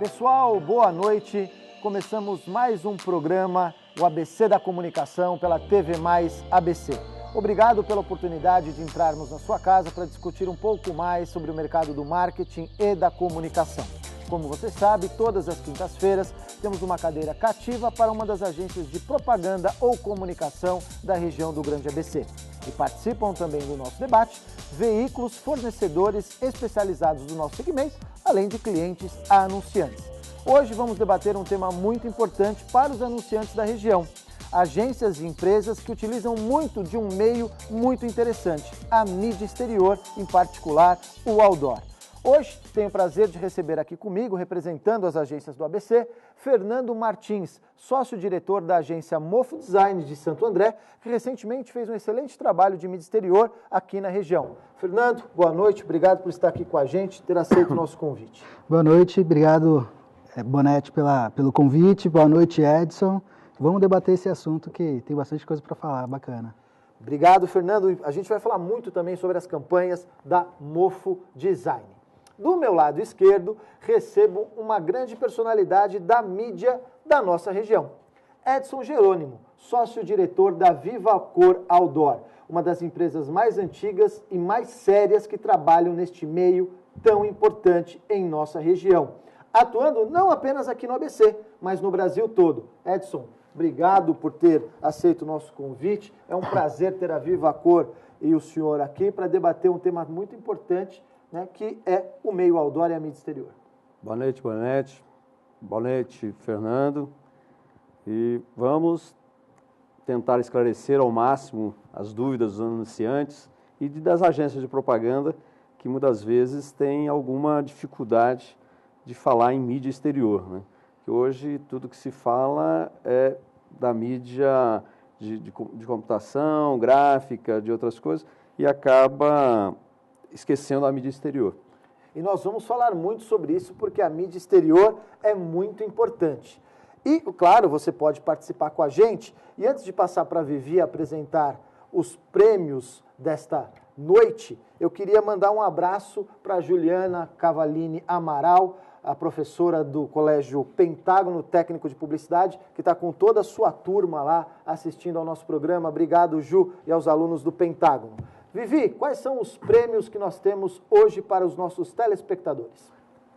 Pessoal, boa noite. Começamos mais um programa, o ABC da Comunicação, pela TV Mais ABC. Obrigado pela oportunidade de entrarmos na sua casa para discutir um pouco mais sobre o mercado do marketing e da comunicação. Como você sabe, todas as quintas-feiras temos uma cadeira cativa para uma das agências de propaganda ou comunicação da região do Grande ABC. E participam também do nosso debate veículos fornecedores especializados do nosso segmento, além de clientes a anunciantes. Hoje vamos debater um tema muito importante para os anunciantes da região. Agências e empresas que utilizam muito de um meio muito interessante, a mídia exterior, em particular o outdoor. Hoje tenho o prazer de receber aqui comigo, representando as agências do ABC, Fernando Martins, sócio-diretor da agência Mofo Design de Santo André, que recentemente fez um excelente trabalho de mídia exterior aqui na região. Fernando, boa noite, obrigado por estar aqui com a gente, ter aceito o nosso convite. Boa noite, obrigado Bonetti pelo convite, boa noite Edson. Vamos debater esse assunto que tem bastante coisa para falar, bacana. Obrigado, Fernando. A gente vai falar muito também sobre as campanhas da Mofo Design. Do meu lado esquerdo, recebo uma grande personalidade da mídia da nossa região. Edson Jerônimo, sócio-diretor da Viva Cor Outdoor, uma das empresas mais antigas e mais sérias que trabalham neste meio tão importante em nossa região. Atuando não apenas aqui no ABC, mas no Brasil todo. Edson, obrigado por ter aceito o nosso convite. É um prazer ter a Viva Cor e o senhor aqui para debater um tema muito importante, né, que é o meio outdoor e a mídia exterior. Boa noite, Bonetti. Boa noite, Fernando. E vamos tentar esclarecer ao máximo as dúvidas dos anunciantes e das agências de propaganda que muitas vezes têm alguma dificuldade de falar em mídia exterior, né? Que hoje tudo que se fala é da mídia de computação, gráfica, de outras coisas, e acaba esquecendo a mídia exterior. E nós vamos falar muito sobre isso porque a mídia exterior é muito importante. E, claro, você pode participar com a gente. E antes de passar para a Vivi apresentar os prêmios desta noite, eu queria mandar um abraço para a Juliana Cavallini Amaral, a professora do Colégio Pentágono Técnico de Publicidade, que está com toda a sua turma lá assistindo ao noite programa. Obrigado, Ju, e aos alunos do Pentágono. Vivi, quais são os prêmios que nós temos hoje para os nossos telespectadores?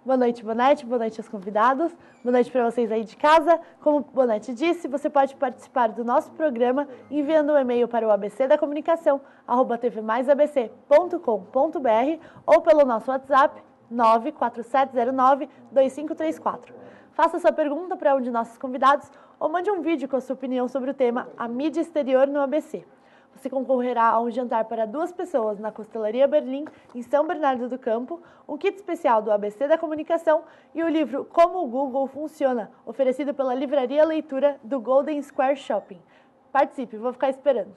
Boa noite, Bonetti. Boa noite aos convidados. Boa noite para vocês aí de casa. Como o Bonetti disse, você pode participar do nosso programa enviando um e-mail para o abcdacomunicação@tvmaisabc.com.br ou pelo nosso WhatsApp 94709-2534. Faça sua pergunta para um de nossos convidados ou mande um vídeo com a sua opinião sobre o tema A Mídia Exterior no ABC. Você concorrerá a um jantar para 2 pessoas na Costelaria Berlim, em São Bernardo do Campo, um kit especial do ABC da Comunicação e o livro Como o Google Funciona, oferecido pela Livraria Leitura do Golden Square Shopping. Participe, vou ficar esperando.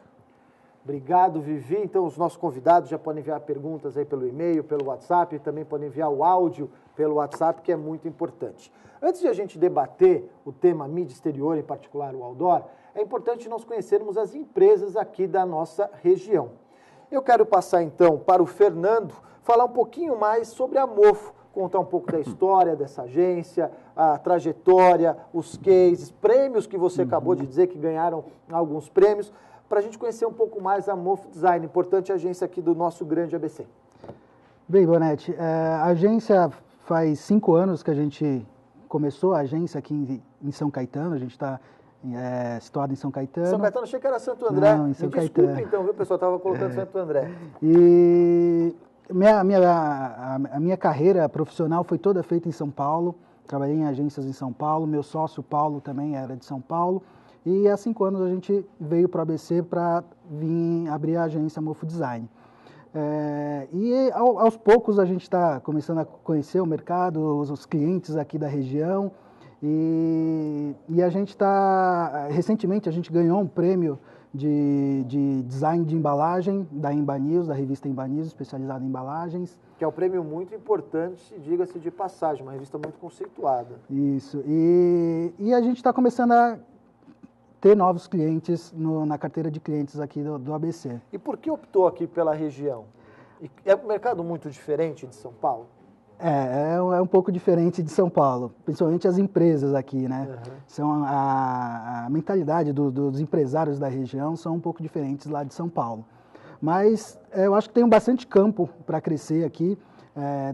Obrigado, Vivi. Então, os nossos convidados já podem enviar perguntas aí pelo e-mail, pelo WhatsApp, e também podem enviar o áudio pelo WhatsApp, que é muito importante. Antes de a gente debater o tema mídia exterior, em particular o outdoor, é importante nós conhecermos as empresas aqui da nossa região. Eu quero passar, então, para o Fernando falar um pouquinho mais sobre a Mofo, contar um pouco da história dessa agência, a trajetória, os cases, prêmios que você acabou de dizer que ganharam alguns prêmios, para a gente conhecer um pouco mais a Mofo Design, importante agência aqui do nosso grande ABC. Bem, Bonetti, a agência faz 5 anos que a gente começou a agência aqui em São Caetano, a gente está situado em São Caetano. São Caetano, achei que era Santo André. Não, em São Desculpe Caetano. Então, viu, pessoal, estava colocando Santo André. E a minha carreira profissional foi toda feita em São Paulo, trabalhei em agências em São Paulo, meu sócio Paulo também era de São Paulo, e há 5 anos a gente veio para o ABC para vir abrir a agência Mofo Design. E aos poucos a gente está começando a conhecer o mercado, os clientes aqui da região, e a gente recentemente a gente ganhou um prêmio de design de embalagem da Emba News, da revista Emba News, especializada em embalagens. Que é um prêmio muito importante, diga-se de passagem, uma revista muito conceituada. Isso, e a gente está começando a ter novos clientes na carteira de clientes aqui do ABC. E por que optou aqui pela região? É um mercado muito diferente de São Paulo? É um pouco diferente de São Paulo, principalmente as empresas aqui, né? São a mentalidade dos empresários da região são um pouco diferentes lá de São Paulo. Mas eu acho que tem bastante campo para crescer aqui.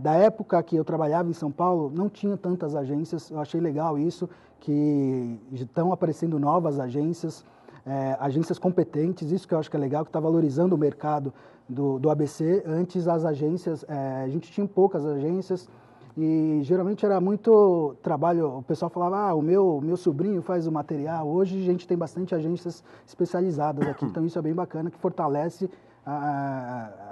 Da época que eu trabalhava em São Paulo, não tinha tantas agências. Eu achei legal isso, que estão aparecendo novas agências, agências competentes. Isso que eu acho que é legal, que está valorizando o mercado do ABC. Antes as agências, a gente tinha poucas agências e geralmente era muito trabalho. O pessoal falava, o meu sobrinho faz o material. Hoje a gente tem bastante agências especializadas aqui, então isso é bem bacana, que fortalece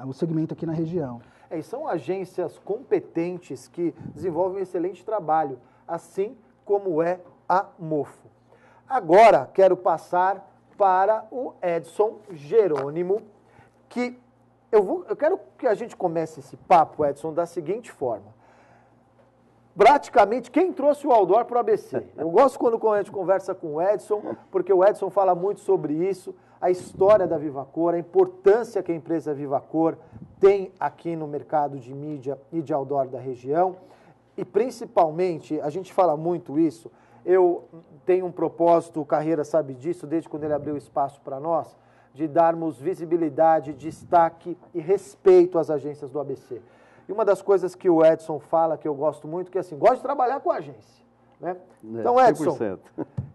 o segmento aqui na região. E são agências competentes que desenvolvem um excelente trabalho, assim como é a Mofo. Agora quero passar para o Edson Jerônimo, que eu quero que a gente comece esse papo, Edson, da seguinte forma. Praticamente, quem trouxe o outdoor para o ABC? Eu gosto quando a gente conversa com o Edson, porque o Edson fala muito sobre isso, a história da Vivacor, a importância que a empresa Vivacor tem aqui no mercado de mídia e de outdoor da região. E principalmente, a gente fala muito isso, eu tenho um propósito, o Carreira sabe disso, desde quando ele abriu espaço para nós, de darmos visibilidade, destaque e respeito às agências do ABC. E uma das coisas que o Edson fala, que eu gosto muito, que é assim, gosto de trabalhar com agência. Né? Então, Edson, 100%.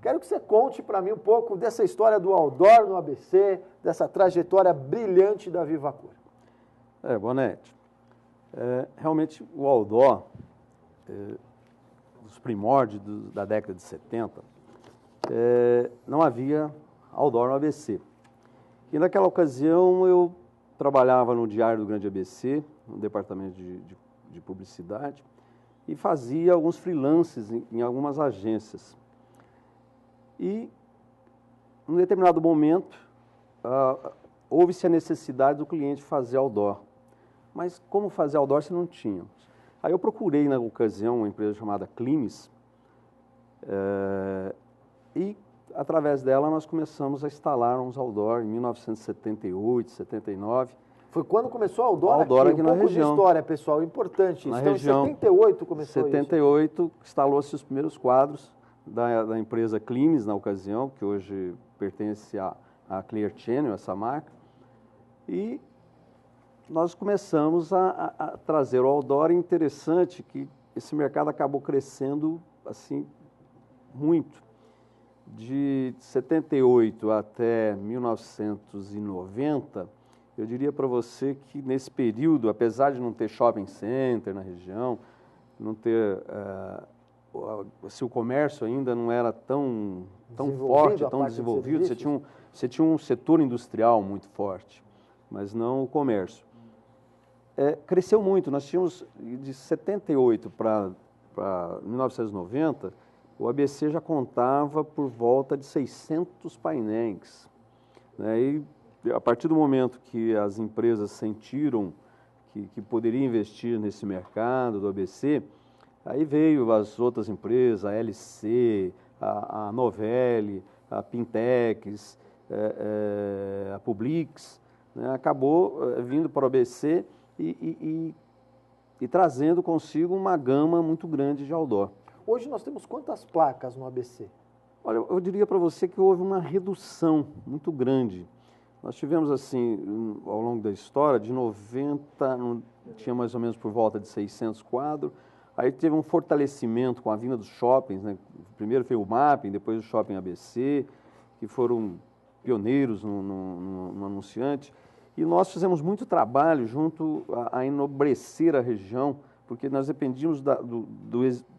Quero que você conte para mim um pouco dessa história do outdoor no ABC, dessa trajetória brilhante da Vivacor. Bonetti, realmente o outdoor, dos primórdios da década de 70, não havia outdoor no ABC. E naquela ocasião eu trabalhava no Diário do Grande ABC, no departamento de publicidade, e fazia alguns freelances em algumas agências. E, num determinado momento, houve-se a necessidade do cliente fazer outdoor. Mas como fazer outdoor se não tinha? Aí eu procurei, na ocasião, uma empresa chamada Climes, e, através dela, nós começamos a instalar uns outdoor em 1978, 79. Foi quando começou o outdoor aqui na região. Um pouco de história, pessoal, importante isso. Na então, região, em 78 começou 78, instalou-se os primeiros quadros da empresa Climes, na ocasião, que hoje pertence à Clear Channel, essa marca. E nós começamos a trazer o outdoor. Interessante que esse mercado acabou crescendo assim muito. De 78 até 1990, eu diria para você que nesse período, apesar de não ter shopping center na região, não ter, se o comércio ainda não era tão forte, tão desenvolvido, você tinha um setor industrial muito forte, mas não o comércio. Cresceu muito, nós tínhamos de 78 para 1990, o ABC já contava por volta de 600 painéis. Né? E a partir do momento que as empresas sentiram que poderiam investir nesse mercado do ABC, aí veio as outras empresas, a LC, a Novelli, a Pintex, a Publix, né? Acabou vindo para o ABC e trazendo consigo uma gama muito grande de outdoor. Hoje nós temos quantas placas no ABC? Olha, eu diria para você que houve uma redução muito grande. Nós tivemos, assim, ao longo da história, de 90, tinha mais ou menos por volta de 600 quadros. Aí teve um fortalecimento com a vinda dos shoppings, né? Primeiro foi o Mapping, depois o Shopping ABC, que foram pioneiros no anunciante. E nós fizemos muito trabalho junto a enobrecer a região, porque nós dependíamos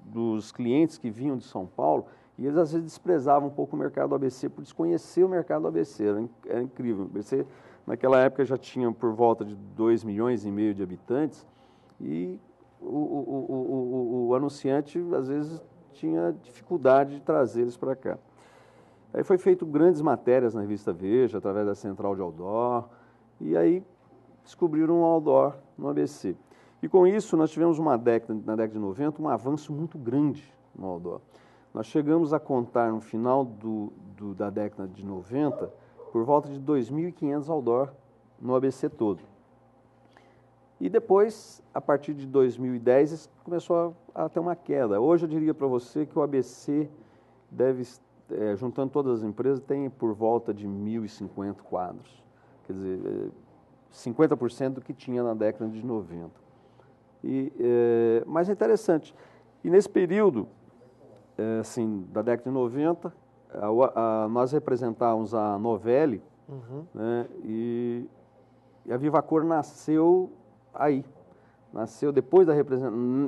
dos clientes que vinham de São Paulo, e eles às vezes desprezavam um pouco o mercado do ABC por desconhecer o mercado do ABC. Era incrível. O ABC, naquela época, já tinha por volta de 2,5 milhões de habitantes, e o anunciante, às vezes, tinha dificuldade de trazer eles para cá. Aí foi feito grandes matérias na revista Veja, através da Central de Outdoor, e aí descobriram um outdoor no ABC. E com isso, nós tivemos na década de 90, um avanço muito grande no outdoor. Nós chegamos a contar, no final da década de 90, por volta de 2.500 outdoor no ABC todo. E depois, a partir de 2010, isso começou a ter uma queda. Hoje eu diria para você que o ABC deve, juntando todas as empresas, tem por volta de 1.050 quadros. Quer dizer, 50% do que tinha na década de 90. Mas é interessante. E nesse período, assim, da década de 90, nós representávamos a Novelli, né, e a Vivacor nasceu aí. Nasceu depois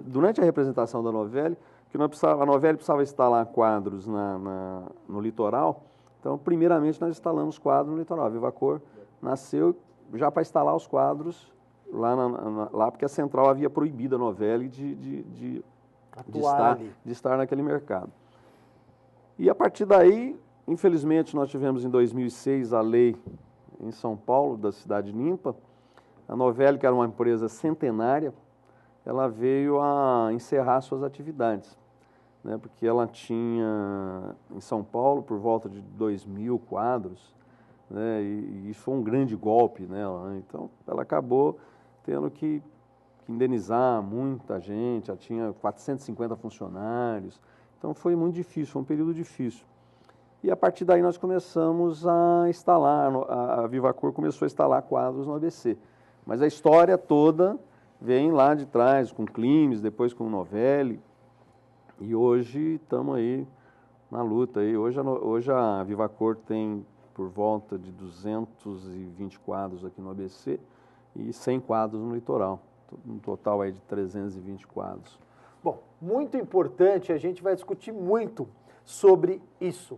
durante a representação da Novelli, que a Novelli precisava instalar quadros no litoral. Então, primeiramente, nós instalamos quadros no litoral. A Vivacor nasceu já para instalar os quadros lá porque a central havia proibido a Novelli de estar naquele mercado. E a partir daí, infelizmente, nós tivemos em 2006 a lei em São Paulo, da Cidade Limpa. A Novelli, que era uma empresa centenária, ela veio a encerrar suas atividades, né, porque ela tinha, em São Paulo, por volta de 2.000 quadros, né, e isso foi um grande golpe nela, né? Então, ela acabou tendo que indenizar muita gente, ela tinha 450 funcionários, então foi muito difícil, foi um período difícil. E a partir daí nós começamos a instalar, a Vivacor começou a instalar quadros no ABC. Mas a história toda vem lá de trás, com Climes, depois com Novelli, e hoje estamos aí na luta. Hoje a Vivacor tem por volta de 220 quadros aqui no ABC e 100 quadros no litoral, um total aí de 320 quadros. Bom, muito importante, a gente vai discutir muito sobre isso.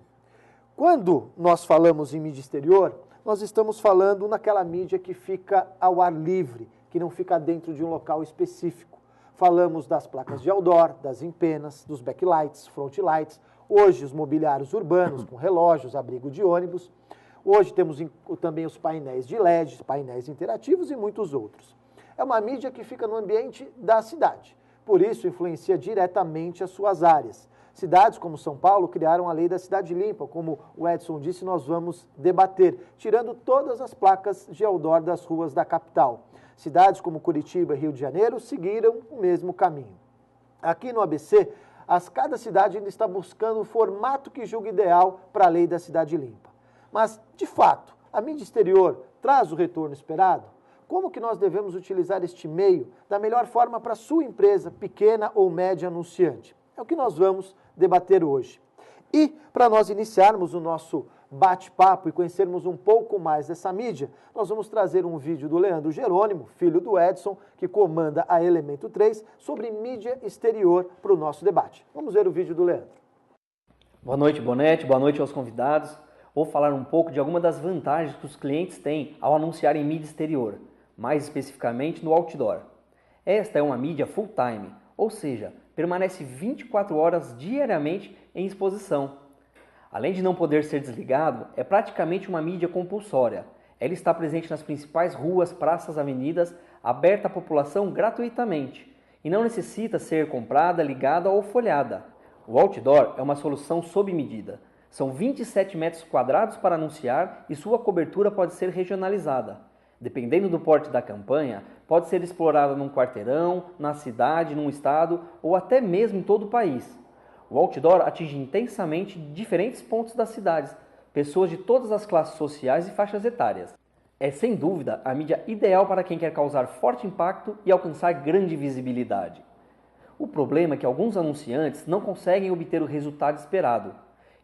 Quando nós falamos em mídia exterior, nós estamos falando naquela mídia que fica ao ar livre, que não fica dentro de um local específico. Falamos das placas de outdoor, das empenas, dos backlights, frontlights, hoje os mobiliários urbanos com relógios, abrigo de ônibus. Hoje temos também os painéis de LED, painéis interativos e muitos outros. É uma mídia que fica no ambiente da cidade, por isso influencia diretamente as suas áreas. Cidades como São Paulo criaram a lei da cidade limpa, como o Edson disse, nós vamos debater, tirando todas as placas de outdoor das ruas da capital. Cidades como Curitiba e Rio de Janeiro seguiram o mesmo caminho. Aqui no ABC, cada cidade ainda está buscando o formato que julga ideal para a lei da cidade limpa. Mas, de fato, a mídia exterior traz o retorno esperado? Como que nós devemos utilizar este meio da melhor forma para a sua empresa, pequena ou média anunciante? É o que nós vamos debater hoje. E, para nós iniciarmos o nosso bate-papo e conhecermos um pouco mais dessa mídia, nós vamos trazer um vídeo do Leandro Jerônimo, filho do Edson, que comanda a Elemento 3, sobre mídia exterior para o nosso debate. Vamos ver o vídeo do Leandro. Boa noite, Bonetti. Boa noite aos convidados. Vou falar um pouco de algumas das vantagens que os clientes têm ao anunciar em mídia exterior, mais especificamente no outdoor. Esta é uma mídia full-time, ou seja, permanece 24 horas diariamente em exposição. Além de não poder ser desligado, é praticamente uma mídia compulsória. Ela está presente nas principais ruas, praças, avenidas, aberta à população gratuitamente e não necessita ser comprada, ligada ou folhada. O outdoor é uma solução sob medida. São 27 metros quadrados para anunciar e sua cobertura pode ser regionalizada. Dependendo do porte da campanha, pode ser explorada num quarteirão, na cidade, num estado ou até mesmo em todo o país. O outdoor atinge intensamente diferentes pontos das cidades, pessoas de todas as classes sociais e faixas etárias. É sem dúvida a mídia ideal para quem quer causar forte impacto e alcançar grande visibilidade. O problema é que alguns anunciantes não conseguem obter o resultado esperado.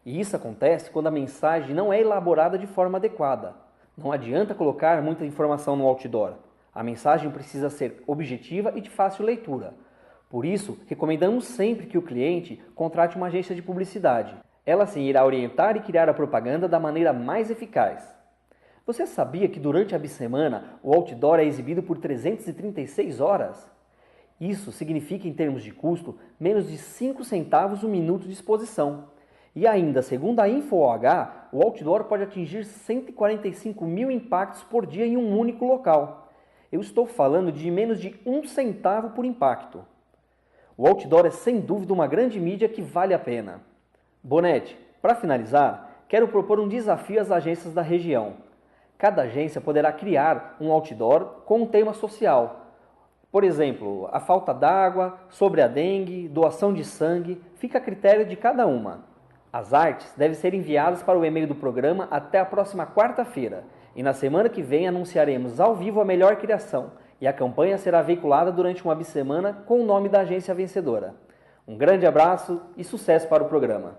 E isso acontece quando a mensagem não é elaborada de forma adequada. Não adianta colocar muita informação no outdoor. A mensagem precisa ser objetiva e de fácil leitura. Por isso, recomendamos sempre que o cliente contrate uma agência de publicidade. Ela sim irá orientar e criar a propaganda da maneira mais eficaz. Você sabia que durante a bissemana o outdoor é exibido por 336 horas? Isso significa, em termos de custo, menos de 5 centavos o minuto de exposição. E ainda, segundo a InfoOH, o outdoor pode atingir 145 mil impactos por dia em um único local. Eu estou falando de menos de 1 centavo por impacto. O outdoor é sem dúvida uma grande mídia que vale a pena. Bonetti, para finalizar, quero propor um desafio às agências da região. Cada agência poderá criar um outdoor com um tema social. Por exemplo, a falta d'água, sobre a dengue, doação de sangue, fica a critério de cada uma. As artes devem ser enviadas para o e-mail do programa até a próxima quarta-feira e na semana que vem anunciaremos ao vivo a melhor criação e a campanha será veiculada durante uma bissemana com o nome da agência vencedora. Um grande abraço e sucesso para o programa.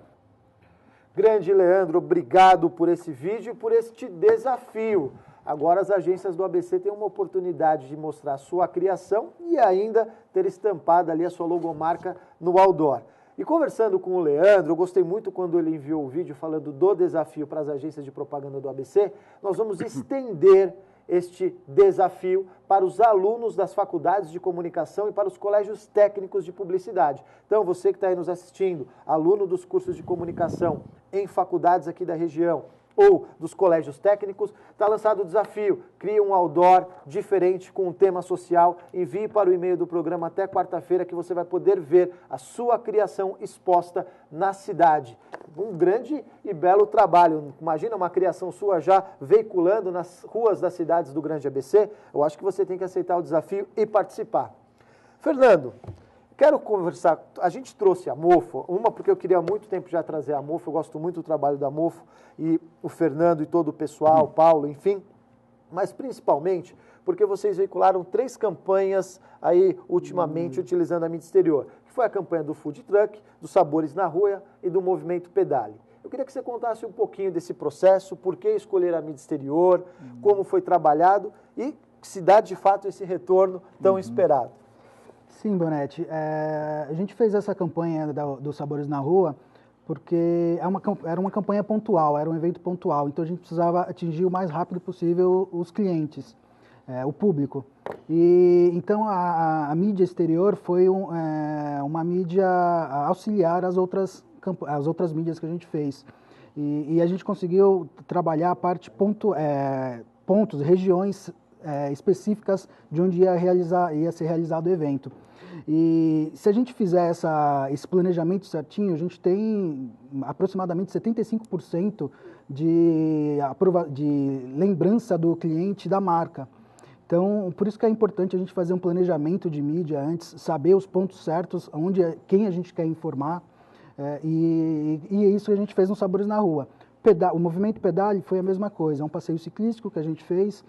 Grande Leandro, obrigado por esse vídeo e por este desafio. Agora as agências do ABC têm uma oportunidade de mostrar a sua criação e ainda ter estampada ali a sua logomarca no outdoor. E conversando com o Leandro, eu gostei muito quando ele enviou o vídeo falando do desafio para as agências de propaganda do ABC. Nós vamos estender este desafio para os alunos das faculdades de comunicação e para os colégios técnicos de publicidade. Então, você que está aí nos assistindo, aluno dos cursos de comunicação em faculdades aqui da região ou dos colégios técnicos, está lançado o desafio. Crie um outdoor diferente com um tema social, envie para o e-mail do programa até quarta-feira que você vai poder ver a sua criação exposta na cidade. Um grande e belo trabalho. Imagina uma criação sua já veiculando nas ruas das cidades do Grande ABC. Eu acho que você tem que aceitar o desafio e participar. Fernando, quero conversar, a gente trouxe a Mofo, uma porque eu queria há muito tempo já trazer a Mofo, eu gosto muito do trabalho da Mofo, e o Fernando e todo o pessoal, o Paulo, enfim, mas principalmente porque vocês veicularam 3 campanhas aí ultimamente utilizando a mídia exterior, que foi a campanha do Food Truck, dos Sabores na Rua e do Movimento Pedale. Eu queria que você contasse um pouquinho desse processo, por que escolher a mídia exterior, como foi trabalhado e se dá de fato esse retorno tão esperado. Sim, Bonetti. A gente fez essa campanha dos Sabores na Rua porque era uma campanha pontual, era um evento pontual, então a gente precisava atingir o mais rápido possível os clientes, o público. E então a mídia exterior foi uma mídia auxiliar às outras mídias que a gente fez. E a gente conseguiu trabalhar a parte pontos, regiões específicas de onde ia ser realizado o evento. E se a gente fizer esse planejamento certinho, a gente tem aproximadamente 75% de lembrança do cliente da marca. Então, por isso que é importante a gente fazer um planejamento de mídia antes, saber os pontos certos, quem a gente quer informar, e é isso que a gente fez no Sabores na Rua. O Movimento Pedale foi a mesma coisa, é um passeio ciclístico que a gente fez,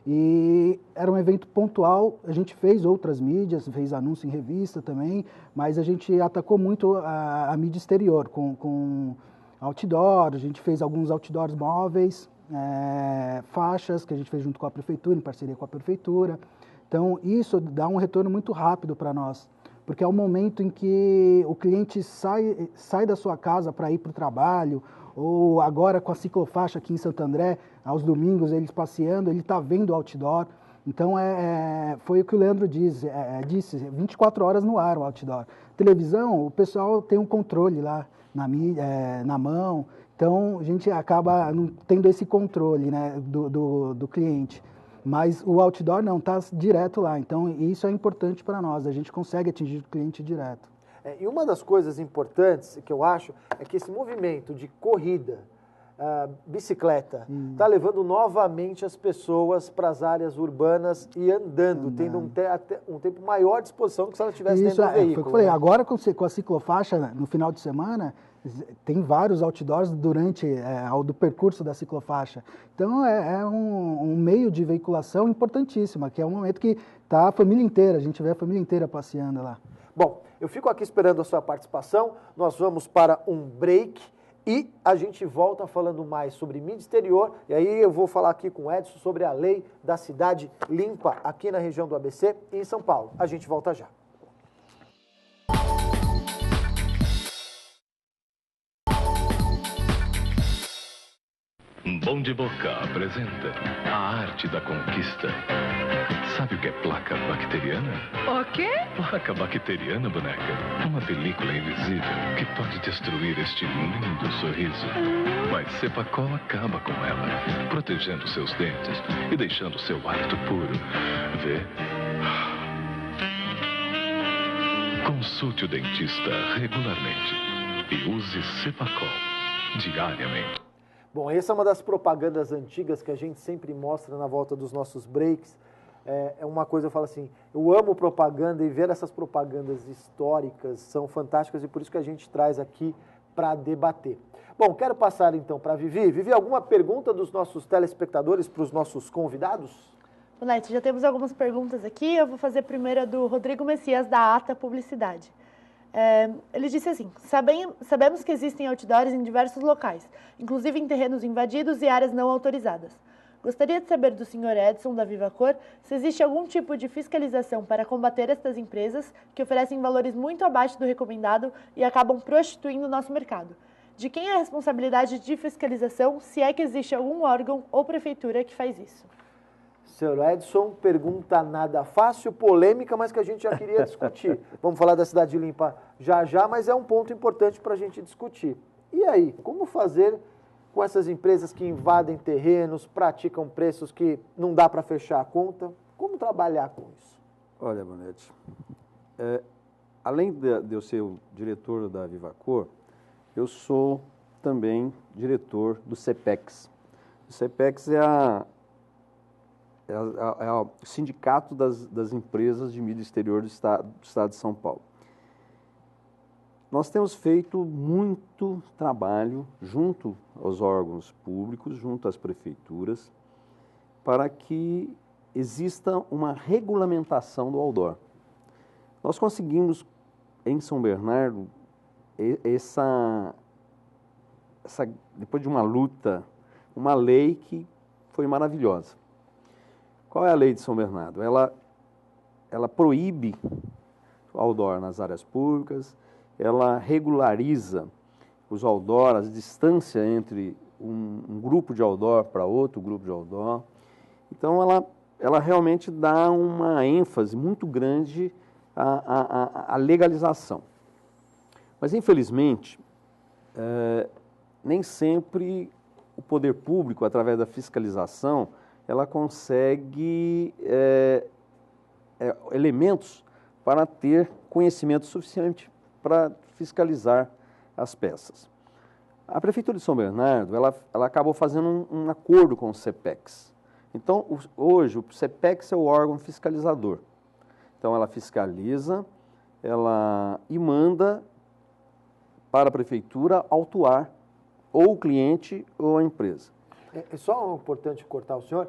e era um evento pontual, a gente fez outras mídias, fez anúncio em revista também, mas a gente atacou muito a mídia exterior, com outdoor, a gente fez alguns outdoors móveis, faixas que a gente fez junto com a prefeitura, em parceria com a prefeitura. Então isso dá um retorno muito rápido para nós, porque é o momento em que o cliente sai da sua casa para ir para o trabalho, ou agora com a ciclofaixa aqui em Santo André, aos domingos, eles passeando, ele está vendo o outdoor. Então, foi o que o Leandro disse, 24 horas no ar o outdoor. Televisão, o pessoal tem um controle lá na mão, então a gente acaba não tendo esse controle, né, do cliente. Mas o outdoor não, está direto lá, então isso é importante para nós, a gente consegue atingir o cliente direto. E uma das coisas importantes que eu acho é que esse movimento de corrida, bicicleta, está levando novamente as pessoas para as áreas urbanas e andando, tendo um tempo maior de disposição do que se ela estivesse dentro do veículo. Foi o que eu falei, agora com a ciclofaixa, no final de semana, tem vários outdoors do percurso da ciclofaixa. Então, é um meio de veiculação importantíssimo, que é um momento que está a família inteira, a gente vê a família inteira passeando lá. Bom, eu fico aqui esperando a sua participação, nós vamos para um break e a gente volta falando mais sobre mídia exterior, e aí eu vou falar aqui com o Edson sobre a lei da cidade limpa aqui na região do ABC e em São Paulo. A gente volta já. Bom de Boca apresenta A Arte da Conquista. Sabe o que é placa bacteriana? O quê? Placa bacteriana, boneca. É uma película invisível que pode destruir este lindo sorriso. Mas Cepacol acaba com ela, protegendo seus dentes e deixando seu hálito puro. Vê? Consulte o dentista regularmente e use Cepacol diariamente. Bom, essa é uma das propagandas antigas que a gente sempre mostra na volta dos nossos breaks. é uma coisa, eu falo assim, eu amo propaganda e ver essas propagandas históricas são fantásticas e por isso que a gente traz aqui para debater. Bom, quero passar então para a Vivi. Vivi, alguma pergunta dos nossos telespectadores para os nossos convidados? Bonete, já temos algumas perguntas aqui. Eu vou fazer primeiro a do Rodrigo Messias, da Ata Publicidade. Ele disse assim: sabemos que existem outdoors em diversos locais, inclusive em terrenos invadidos e áreas não autorizadas. Gostaria de saber do Sr. Edson, da Vivacor, se existe algum tipo de fiscalização para combater estas empresas que oferecem valores muito abaixo do recomendado e acabam prostituindo o nosso mercado. De quem é a responsabilidade de fiscalização, se é que existe algum órgão ou prefeitura que faz isso? Sr. Edson, pergunta nada fácil, polêmica, mas que a gente já queria discutir. Vamos falar da Cidade Limpa já, mas é um ponto importante para a gente discutir. E aí, como fazer com essas empresas que invadem terrenos, praticam preços que não dá para fechar a conta? Como trabalhar com isso? Olha, Bonete, além de eu ser o diretor da Vivacor, eu sou também diretor do CEPEX. O CEPEX é o sindicato das empresas de mídia exterior do Estado de São Paulo. Nós temos feito muito trabalho junto aos órgãos públicos, junto às prefeituras, para que exista uma regulamentação do outdoor. Nós conseguimos, em São Bernardo, depois de uma luta, uma lei que foi maravilhosa. Qual é a lei de São Bernardo? Ela proíbe o outdoor nas áreas públicas, ela regulariza os outdoor, a distância entre um grupo de outdoor para outro grupo de outdoor. Então, ela realmente dá uma ênfase muito grande à legalização. Mas, infelizmente, nem sempre o poder público, através da fiscalização, ela consegue elementos para ter conhecimento suficiente para fiscalizar as peças. A Prefeitura de São Bernardo, ela acabou fazendo um acordo com o CEPEX. Então, hoje, o CEPEX é o órgão fiscalizador. Então, ela fiscaliza e manda para a Prefeitura autuar ou o cliente ou a empresa. É só importante cortar o senhor,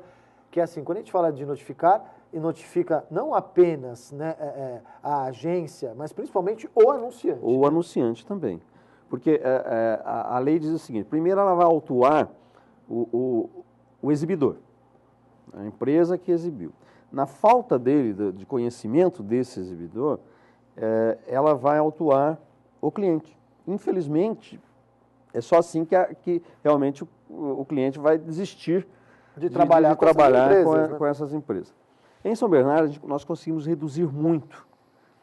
que assim, quando a gente fala de notificar, e notifica não apenas a agência, mas principalmente o anunciante. O anunciante também. Porque a lei diz o seguinte: primeiro ela vai autuar o exibidor, a empresa que exibiu. Na falta dele, de conhecimento desse exibidor, ela vai autuar o cliente. Infelizmente, é só assim que realmente o cliente vai desistir de trabalhar com essas empresas. Em São Bernardo, nós conseguimos reduzir muito,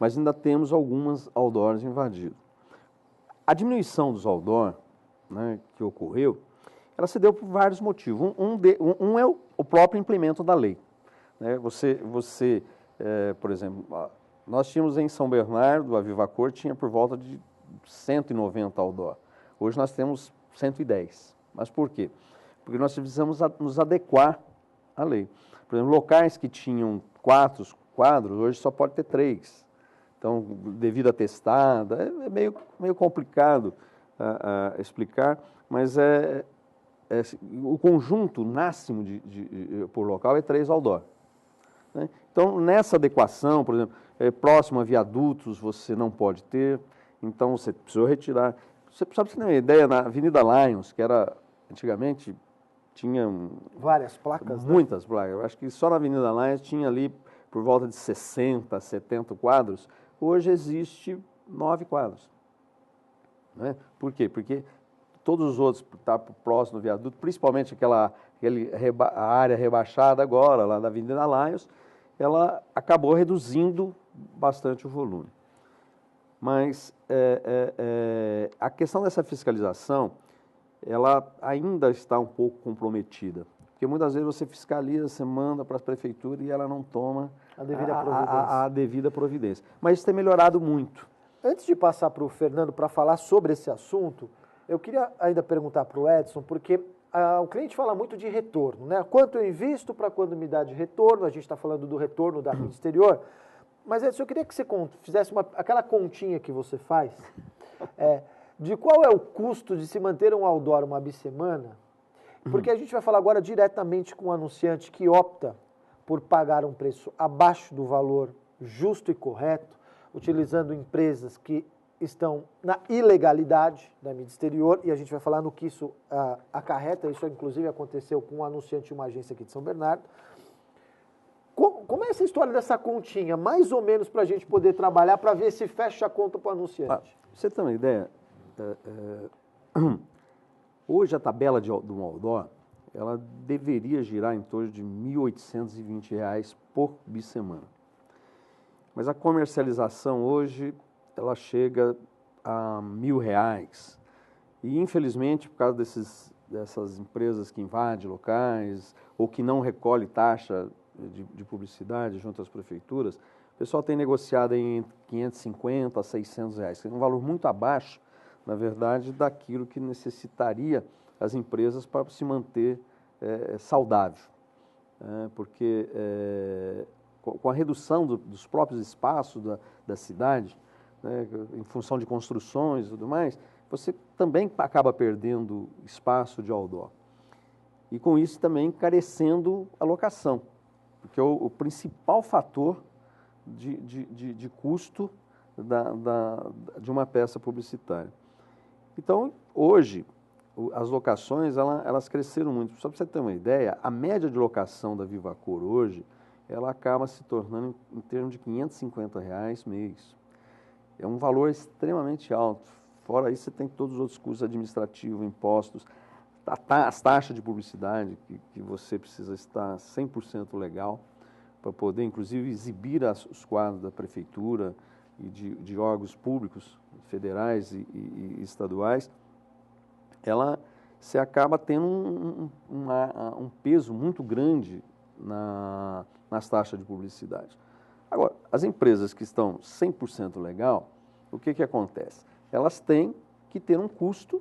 mas ainda temos algumas outdoors invadidos. A diminuição dos outdoors, né, que ocorreu, ela se deu por vários motivos. Um é o próprio implemento da lei. Né? Por exemplo, nós tínhamos em São Bernardo, a Vivacor tinha por volta de 190 outdoor. Hoje nós temos 110. Mas por quê? Porque nós precisamos nos adequar à lei. Por exemplo, locais que tinham 4 quadros, hoje só pode ter 3. Então, devido à testada, é meio complicado explicar, mas o conjunto máximo por local é 3 outdoor. Né? Então, nessa adequação, por exemplo, próximo a viadutos você não pode ter, então você precisou retirar. Você sabe, você tem uma ideia, na Avenida Lions, que era antigamente... tinha várias placas, muitas placas. Eu acho que só na Avenida Lions tinha ali por volta de 60, 70 quadros. Hoje existe 9 quadros. Né? Por quê? Porque todos os outros estão próximos do viaduto, principalmente a área rebaixada agora, lá da Avenida Lions, ela acabou reduzindo bastante o volume. Mas a questão dessa fiscalização, ela ainda está um pouco comprometida. Porque muitas vezes você fiscaliza, você manda para a prefeitura e ela não toma a devida providência. Mas isso tem melhorado muito. Antes de passar para o Fernando para falar sobre esse assunto, eu queria ainda perguntar para o Edson, porque o cliente fala muito de retorno, né? Quanto eu invisto para quando me dá de retorno, a gente está falando do retorno da mídia exterior, mas Edson, eu queria que você fizesse aquela continha que você faz, de qual é o custo de se manter um outdoor uma bissemana, porque a gente vai falar agora diretamente com o anunciante que opta por pagar um preço abaixo do valor justo e correto, utilizando empresas que estão na ilegalidade da mídia exterior, e a gente vai falar no que isso acarreta. Isso inclusive aconteceu com um anunciante de uma agência aqui de São Bernardo. Como é essa história dessa continha, mais ou menos para a gente poder trabalhar, para ver se fecha a conta para o anunciante? Você tem uma ideia? Hoje a tabela do outdoor, ela deveria girar em torno de R$ 1.820 por bissemana. Mas a comercialização hoje, ela chega a R$ 1.000. E, infelizmente, por causa dessas empresas que invadem locais ou que não recolhem taxa de publicidade junto às prefeituras, o pessoal tem negociado em R$ 550 a R$ 600, que é um valor muito abaixo, na verdade, daquilo que necessitaria as empresas para se manter saudável. Porque com a redução dos próprios espaços da cidade, né, em função de construções e tudo mais, você também acaba perdendo espaço de outdoor. E com isso também encarecendo a locação, porque o principal fator de custo de uma peça publicitária. Então, hoje, as locações elas cresceram muito. Só para você ter uma ideia, a média de locação da Vivacor hoje, ela acaba se tornando em termos de R$ 550 mês. É um valor extremamente alto. Fora isso, você tem todos os outros custos administrativos, impostos, as taxas de publicidade, que você precisa estar 100% legal para poder, inclusive, exibir os quadros da prefeitura e de órgãos públicos, federais e estaduais. Você acaba tendo um peso muito grande nas taxas de publicidade. Agora, as empresas que estão 100% legal, o que acontece? Elas têm que ter um custo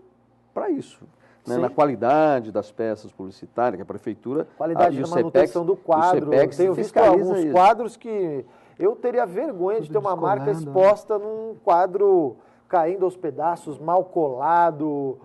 para isso, né? Na qualidade das peças publicitárias, que a prefeitura... Qualidade da manutenção do quadro. Eu tenho visto alguns quadros que eu teria vergonha de ter uma marca exposta num quadro caindo aos pedaços, mal colado,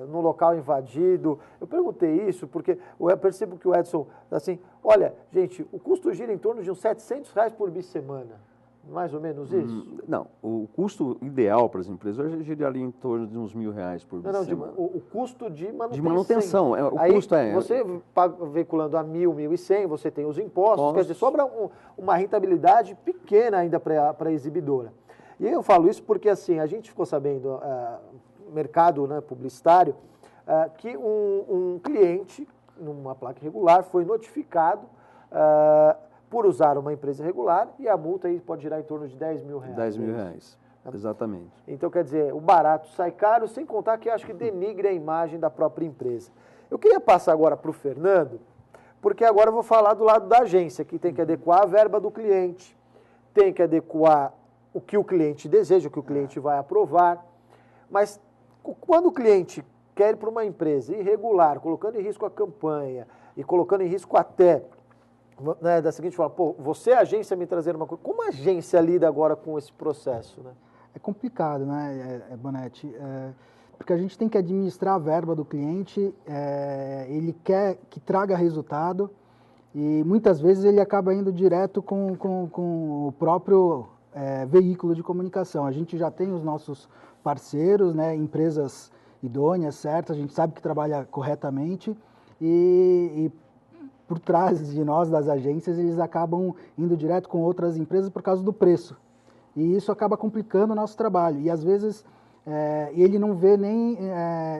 num local invadido. Eu perguntei isso porque eu percebo que o Edson, assim, olha, gente, o custo gira em torno de uns R$ 700 por bissemana. Mais ou menos isso? Não, o custo ideal para as empresas hoje gira ali em torno de uns R$ 1.000 por bissemana. O custo de manutenção. De manutenção, Você veiculando a 1.000, 1.100, você tem os impostos, quer dizer, sobra uma rentabilidade pequena ainda para a exibidora. E eu falo isso porque, assim, a gente ficou sabendo, mercado, né, publicitário, que um cliente, numa placa irregular, foi notificado por usar uma empresa irregular, e a multa aí pode girar em torno de R$ 10.000. R$ 10.000, exatamente. Então, quer dizer, o barato sai caro, sem contar que acho que denigre a imagem da própria empresa. Eu queria passar agora para o Fernando, porque agora eu vou falar do lado da agência, que tem que adequar a verba do cliente, tem que adequar o que o cliente deseja, o que o cliente vai aprovar. Mas quando o cliente quer ir para uma empresa irregular, colocando em risco a campanha e colocando em risco até, né, da seguinte forma, você, agência, me trazer uma coisa, como a agência lida agora com esse processo, né? É complicado, né, Bonetti? Porque a gente tem que administrar a verba do cliente, ele quer que traga resultado e muitas vezes ele acaba indo direto com o próprio veículo de comunicação. A gente já tem os nossos parceiros, né, empresas idôneas, certas, a gente sabe que trabalha corretamente e por trás de nós, das agências, eles acabam indo direto com outras empresas por causa do preço. E isso acaba complicando o nosso trabalho. E às vezes ele não vê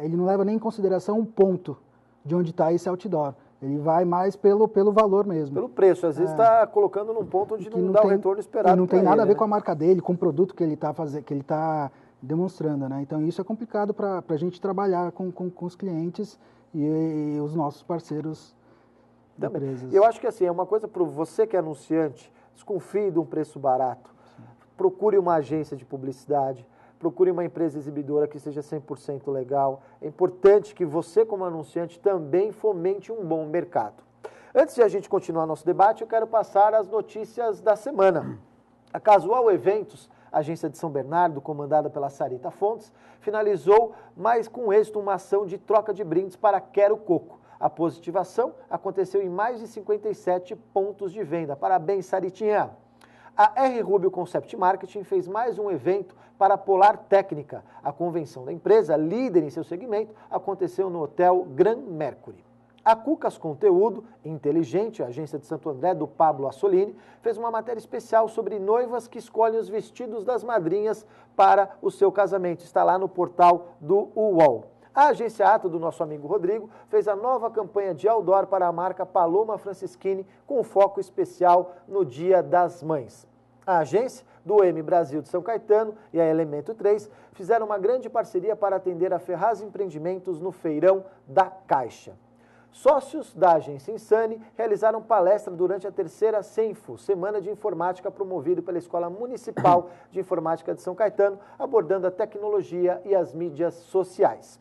ele não leva nem em consideração o ponto de onde está esse outdoor. Ele vai mais pelo valor mesmo. Pelo preço, às vezes está colocando num ponto onde não dá o retorno esperado. E não tem nada a ver com a marca dele, com o produto que ele está fazendo, que ele está demonstrando, né? Então isso é complicado para a gente trabalhar com os clientes e os nossos parceiros da empresa. Eu acho que assim, é uma coisa para você que é anunciante, desconfie de um preço barato. Sim. Procure uma agência de publicidade, procure uma empresa exibidora que seja 100% legal. É importante que você, como anunciante, também fomente um bom mercado. Antes de a gente continuar nosso debate, eu quero passar as notícias da semana. A Casual Eventos, agência de São Bernardo, comandada pela Sarita Fontes, finalizou, mas com êxito, uma ação de troca de brindes para Quero Coco. A positivação aconteceu em mais de 57 pontos de venda. Parabéns, Saritinha! A R Rubio Concept Marketing fez mais um evento para a Polar Técnica. A convenção da empresa, líder em seu segmento, aconteceu no Hotel Grand Mercury. A Cucas Conteúdo Inteligente, a agência de Santo André, do Pablo Assolini, fez uma matéria especial sobre noivas que escolhem os vestidos das madrinhas para o seu casamento. Está lá no portal do UOL. A agência Ato, do nosso amigo Rodrigo, fez a nova campanha de outdoor para a marca Paloma Franceschini, com foco especial no Dia das Mães. A agência do M Brasil de São Caetano e a Elemento 3 fizeram uma grande parceria para atender a Ferraz Empreendimentos no Feirão da Caixa. Sócios da agência Insane realizaram palestra durante a terceira Senfo, Semana de Informática, promovido pela Escola Municipal de Informática de São Caetano, abordando a tecnologia e as mídias sociais.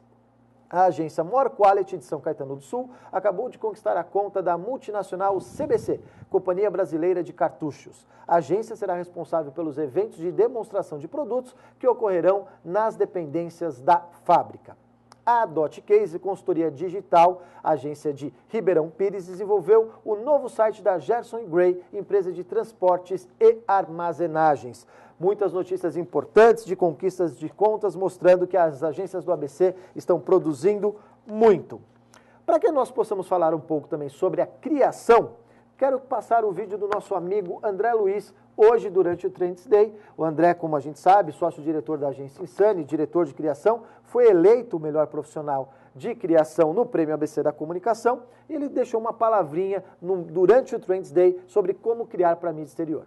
A agência More Quality de São Caetano do Sul acabou de conquistar a conta da multinacional CBC, Companhia Brasileira de Cartuchos. A agência será responsável pelos eventos de demonstração de produtos que ocorrerão nas dependências da fábrica. A Dot Case Consultoria Digital, agência de Ribeirão Pires, desenvolveu o novo site da Gerson Gray, empresa de transportes e armazenagens. Muitas notícias importantes de conquistas de contas, mostrando que as agências do ABC estão produzindo muito. Para que nós possamos falar um pouco também sobre a criação, quero passar o vídeo do nosso amigo André Luiz, hoje durante o Trends Day. O André, como a gente sabe, sócio-diretor da agência Insane, diretor de criação, foi eleito o melhor profissional de criação no Prêmio ABC da Comunicação, e ele deixou uma palavrinha durante o Trends Day sobre como criar para a mídia exterior.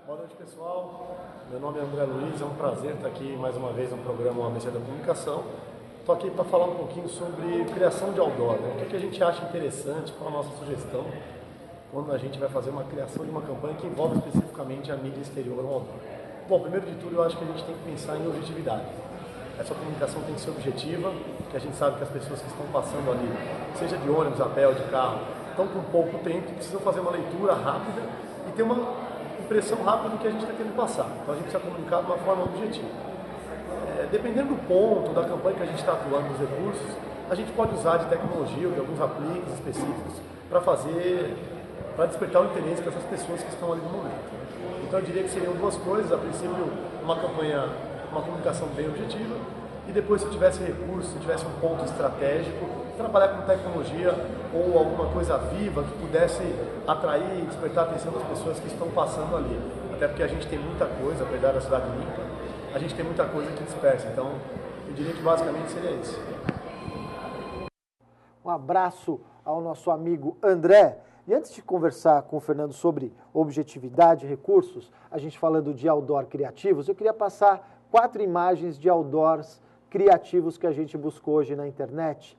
Boa noite, pessoal. Meu nome é André Luiz, é um prazer estar aqui mais uma vez no programa ABC da Comunicação. Estou aqui para falar um pouquinho sobre criação de outdoor, né? O que a gente acha interessante, qual a nossa sugestão quando a gente vai fazer uma criação de uma campanha que envolve especificamente a mídia exterior ou outdoor. Bom, primeiro de tudo, eu acho que a gente tem que pensar em objetividade. Essa comunicação tem que ser objetiva, porque a gente sabe que as pessoas que estão passando ali, seja de ônibus, a pé ou de carro, estão com pouco tempo, precisam fazer uma leitura rápida e ter uma impressão rápida do que a gente está querendo passar. Então a gente precisa comunicar de uma forma objetiva. Dependendo do ponto da campanha que a gente está atuando, dos recursos, a gente pode usar de tecnologia ou de alguns apliques específicos para despertar o interesse dessas pessoas que estão ali no momento. Então eu diria que seriam duas coisas: a princípio uma comunicação bem objetiva, e depois, se tivesse recurso, se tivesse um ponto estratégico, trabalhar com tecnologia ou alguma coisa viva que pudesse atrair e despertar a atenção das pessoas que estão passando ali. Até porque a gente tem muita coisa, apesar da cidade limpa, a gente tem muita coisa que dispersa. Então, eu diria que basicamente seria isso. Um abraço ao nosso amigo André. E antes de conversar com o Fernando sobre objetividade e recursos, a gente falando de outdoor criativos, eu queria passar 4 imagens de outdoors criativos que a gente buscou hoje na internet.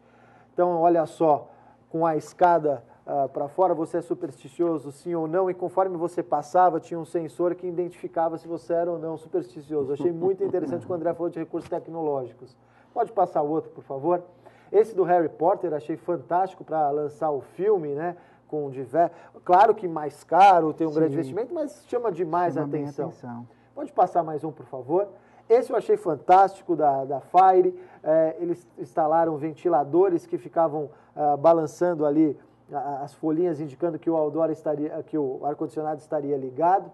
Então, olha só, com a escada para fora, você é supersticioso, sim ou não? E conforme você passava, tinha um sensor que identificava se você era ou não supersticioso. Achei muito interessante quando o André falou de recursos tecnológicos. Pode passar o outro, por favor? Esse do Harry Potter, achei fantástico para lançar o filme, né? Com claro que mais caro, tem um grande investimento, mas chama demais a atenção. Pode passar mais um, por favor? Esse eu achei fantástico, da Fire. Eles instalaram ventiladores que ficavam balançando ali as folhinhas, indicando que o outdoor que o ar-condicionado estaria ligado.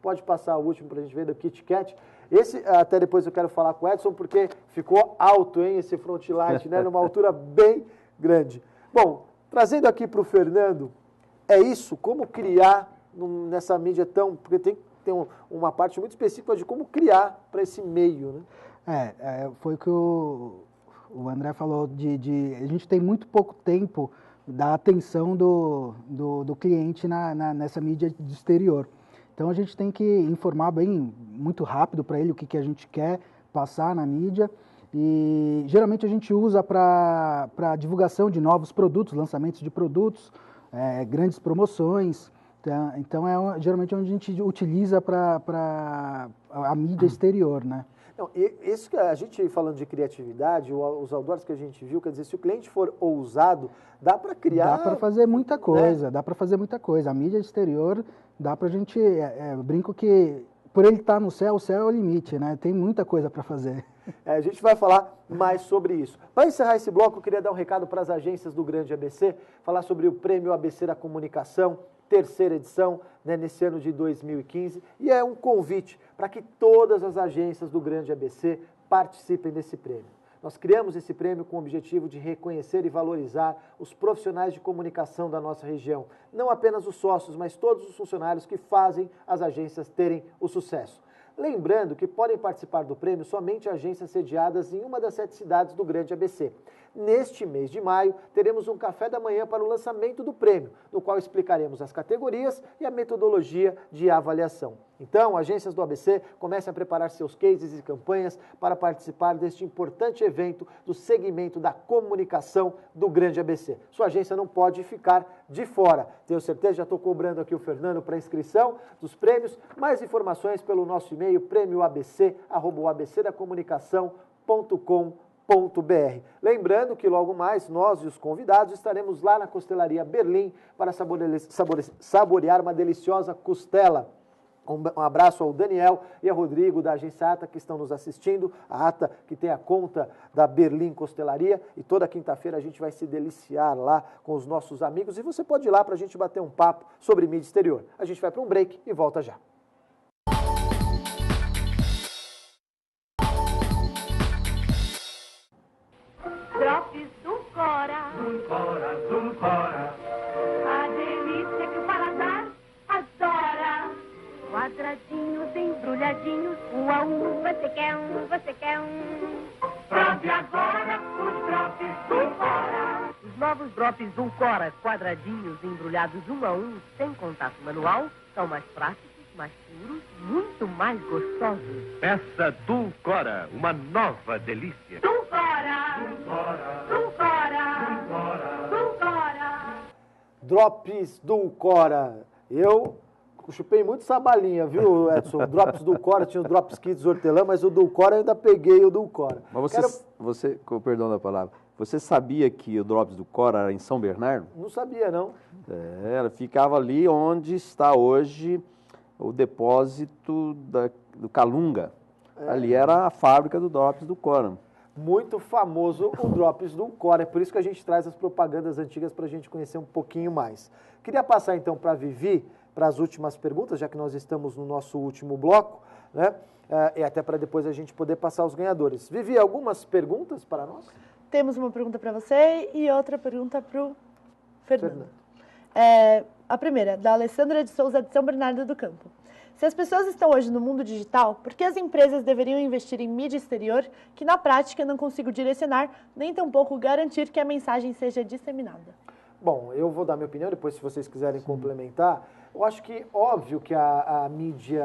Pode passar o último para a gente ver, do Kit Kat. Esse, até depois eu quero falar com o Edson, porque ficou alto, hein, esse front light, né, numa altura bem grande. Bom, trazendo aqui para o Fernando, é isso, como criar nessa mídia tão... Porque tem uma parte muito específica de como criar para esse meio, né? Foi o que o André falou, a gente tem muito pouco tempo da atenção do cliente nessa mídia de exterior. Então a gente tem que informar muito rápido para ele o que a gente quer passar na mídia, e geralmente a gente usa para divulgação de novos produtos, lançamentos de produtos, grandes promoções. Então, geralmente onde a gente utiliza para a mídia exterior, né? Não, isso que a gente falando de criatividade, os outdoors que a gente viu, quer dizer, se o cliente for ousado, dá para criar... Dá para fazer muita coisa, dá para fazer muita coisa. A mídia exterior, dá para a gente... eu brinco que, por ele estar no céu, o céu é o limite, né? Tem muita coisa para fazer. A gente vai falar mais sobre isso. Para encerrar esse bloco, eu queria dar um recado para as agências do Grande ABC, falar sobre o Prêmio ABC da Comunicação, terceira edição, né, nesse ano de 2015, e é um convite para que todas as agências do Grande ABC participem desse prêmio. Nós criamos esse prêmio com o objetivo de reconhecer e valorizar os profissionais de comunicação da nossa região, não apenas os sócios, mas todos os funcionários que fazem as agências terem o sucesso. Lembrando que podem participar do prêmio somente agências sediadas em uma das 7 cidades do Grande ABC. Neste mês de maio, teremos um café da manhã para o lançamento do prêmio, no qual explicaremos as categorias e a metodologia de avaliação. Então, agências do ABC, comecem a preparar seus cases e campanhas para participar deste importante evento do segmento da comunicação do Grande ABC. Sua agência não pode ficar de fora. Tenho certeza, já estou cobrando aqui o Fernando para inscrição dos prêmios. Mais informações pelo nosso e-mail, prêmioabc@abcdacomunicação.com.br. Lembrando que logo mais nós e os convidados estaremos lá na Costelaria Berlim para saborear uma deliciosa costela. Um abraço ao Daniel e ao Rodrigo da agência ATA que estão nos assistindo, a ATA que tem a conta da Berlim Costelaria, e toda quinta-feira a gente vai se deliciar lá com os nossos amigos e você pode ir lá para a gente bater um papo sobre mídia exterior. A gente vai para um break e volta já. Drops do Cora. Do Cora. A delícia que o paladar adora. Quadradinhos, embrulhadinhos, um a um, você quer um, você quer um. Prove agora os Drops do Cora. Os novos Drops do Cora, quadradinhos, embrulhados um a um, sem contato manual, são mais práticos, mais puros, muito mais gostosos. Peça do Cora, uma nova delícia. Do Cora. Do Cora. Do Cora. Do Cora. Drops do Cora. Eu chupei muito essa balinha, viu, Edson? Drops do Cora, tinha o Drops Kids Hortelã, mas o do Cora eu ainda peguei o do Cora. Mas você, com perdão da palavra, você sabia que o Drops do Cora era em São Bernardo? Não sabia, não. Ela ficava ali onde está hoje o depósito do Calunga. Ali era a fábrica do Drops do Cora. Muito famoso o Drops do Cora, é por isso que a gente traz as propagandas antigas para a gente conhecer um pouquinho mais. Queria passar então para a Vivi, para as últimas perguntas, já que nós estamos no nosso último bloco, né? E até para depois a gente poder passar os ganhadores. Vivi, algumas perguntas para nós? Temos uma pergunta para você e outra pergunta para o Fernando. A primeira, da Alessandra de Souza, de São Bernardo do Campo. Se as pessoas estão hoje no mundo digital, por que as empresas deveriam investir em mídia exterior que, na prática, não consigo direcionar, nem tampouco garantir que a mensagem seja disseminada? Bom, eu vou dar minha opinião, depois se vocês quiserem complementar. Eu acho que, óbvio que a mídia,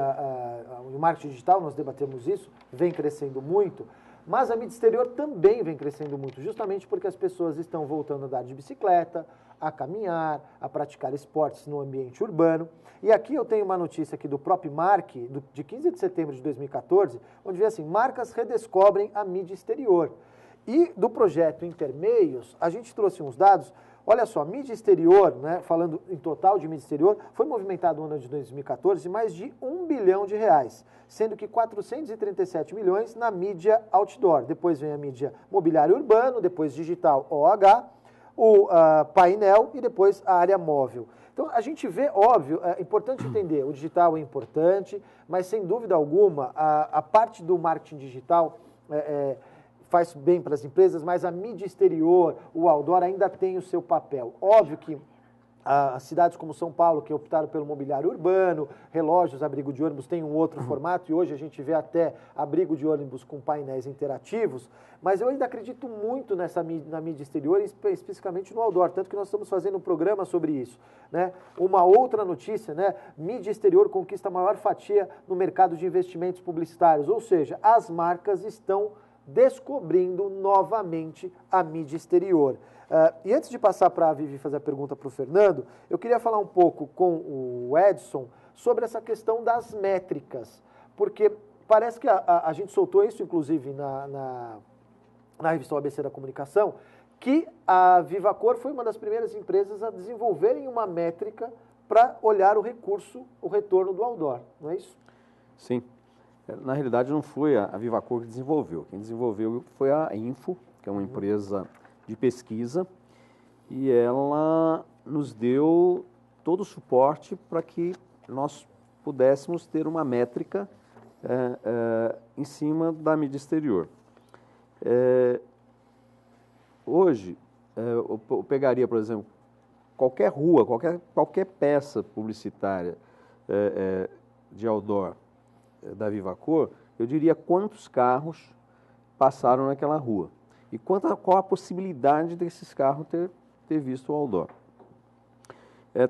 o marketing digital, nós debatemos isso, vem crescendo muito, mas a mídia exterior também vem crescendo muito, justamente porque as pessoas estão voltando a andar de bicicleta, a caminhar, a praticar esportes no ambiente urbano. E aqui eu tenho uma notícia aqui do próprio Mark, de 15 de setembro de 2014, onde vê assim, marcas redescobrem a mídia exterior. E do projeto Intermeios, a gente trouxe uns dados. Olha só, mídia exterior, né, falando em total de mídia exterior, foi movimentado no ano de 2014 mais de R$1 bilhão, sendo que 437 milhões na mídia outdoor. Depois vem a mídia mobiliário urbano, depois digital OH, o painel e depois a área móvel. Então, a gente vê, óbvio, é importante entender, o digital é importante, mas sem dúvida alguma, a parte do marketing digital faz bem para as empresas, mas a mídia exterior, o outdoor ainda tem o seu papel. Óbvio que as cidades como São Paulo, que optaram pelo mobiliário urbano, relógios, abrigo de ônibus, tem um outro formato, e hoje a gente vê até abrigo de ônibus com painéis interativos, mas eu ainda acredito muito na mídia exterior, especificamente no outdoor, tanto que nós estamos fazendo um programa sobre isso, né? Uma outra notícia, né? Mídia exterior conquista a maior fatia no mercado de investimentos publicitários, ou seja, as marcas estão descobrindo novamente a mídia exterior. E antes de passar para a Vivi fazer a pergunta para o Fernando, eu queria falar um pouco com o Edson sobre essa questão das métricas, porque parece que a gente soltou isso, inclusive, na revista ABC da Comunicação, que a Vivacor foi uma das primeiras empresas a desenvolverem uma métrica para olhar o recurso, o retorno do outdoor, não é isso? Sim. Na realidade, não foi a Vivacor que desenvolveu. Quem desenvolveu foi a Info, que é uma empresa de pesquisa, e ela nos deu todo o suporte para que nós pudéssemos ter uma métrica em cima da mídia exterior. Hoje, eu pegaria, por exemplo, qualquer rua, qualquer peça publicitária de outdoor da Vivacor, eu diria quantos carros passaram naquela rua e qual a possibilidade desses carros ter visto o outdoor.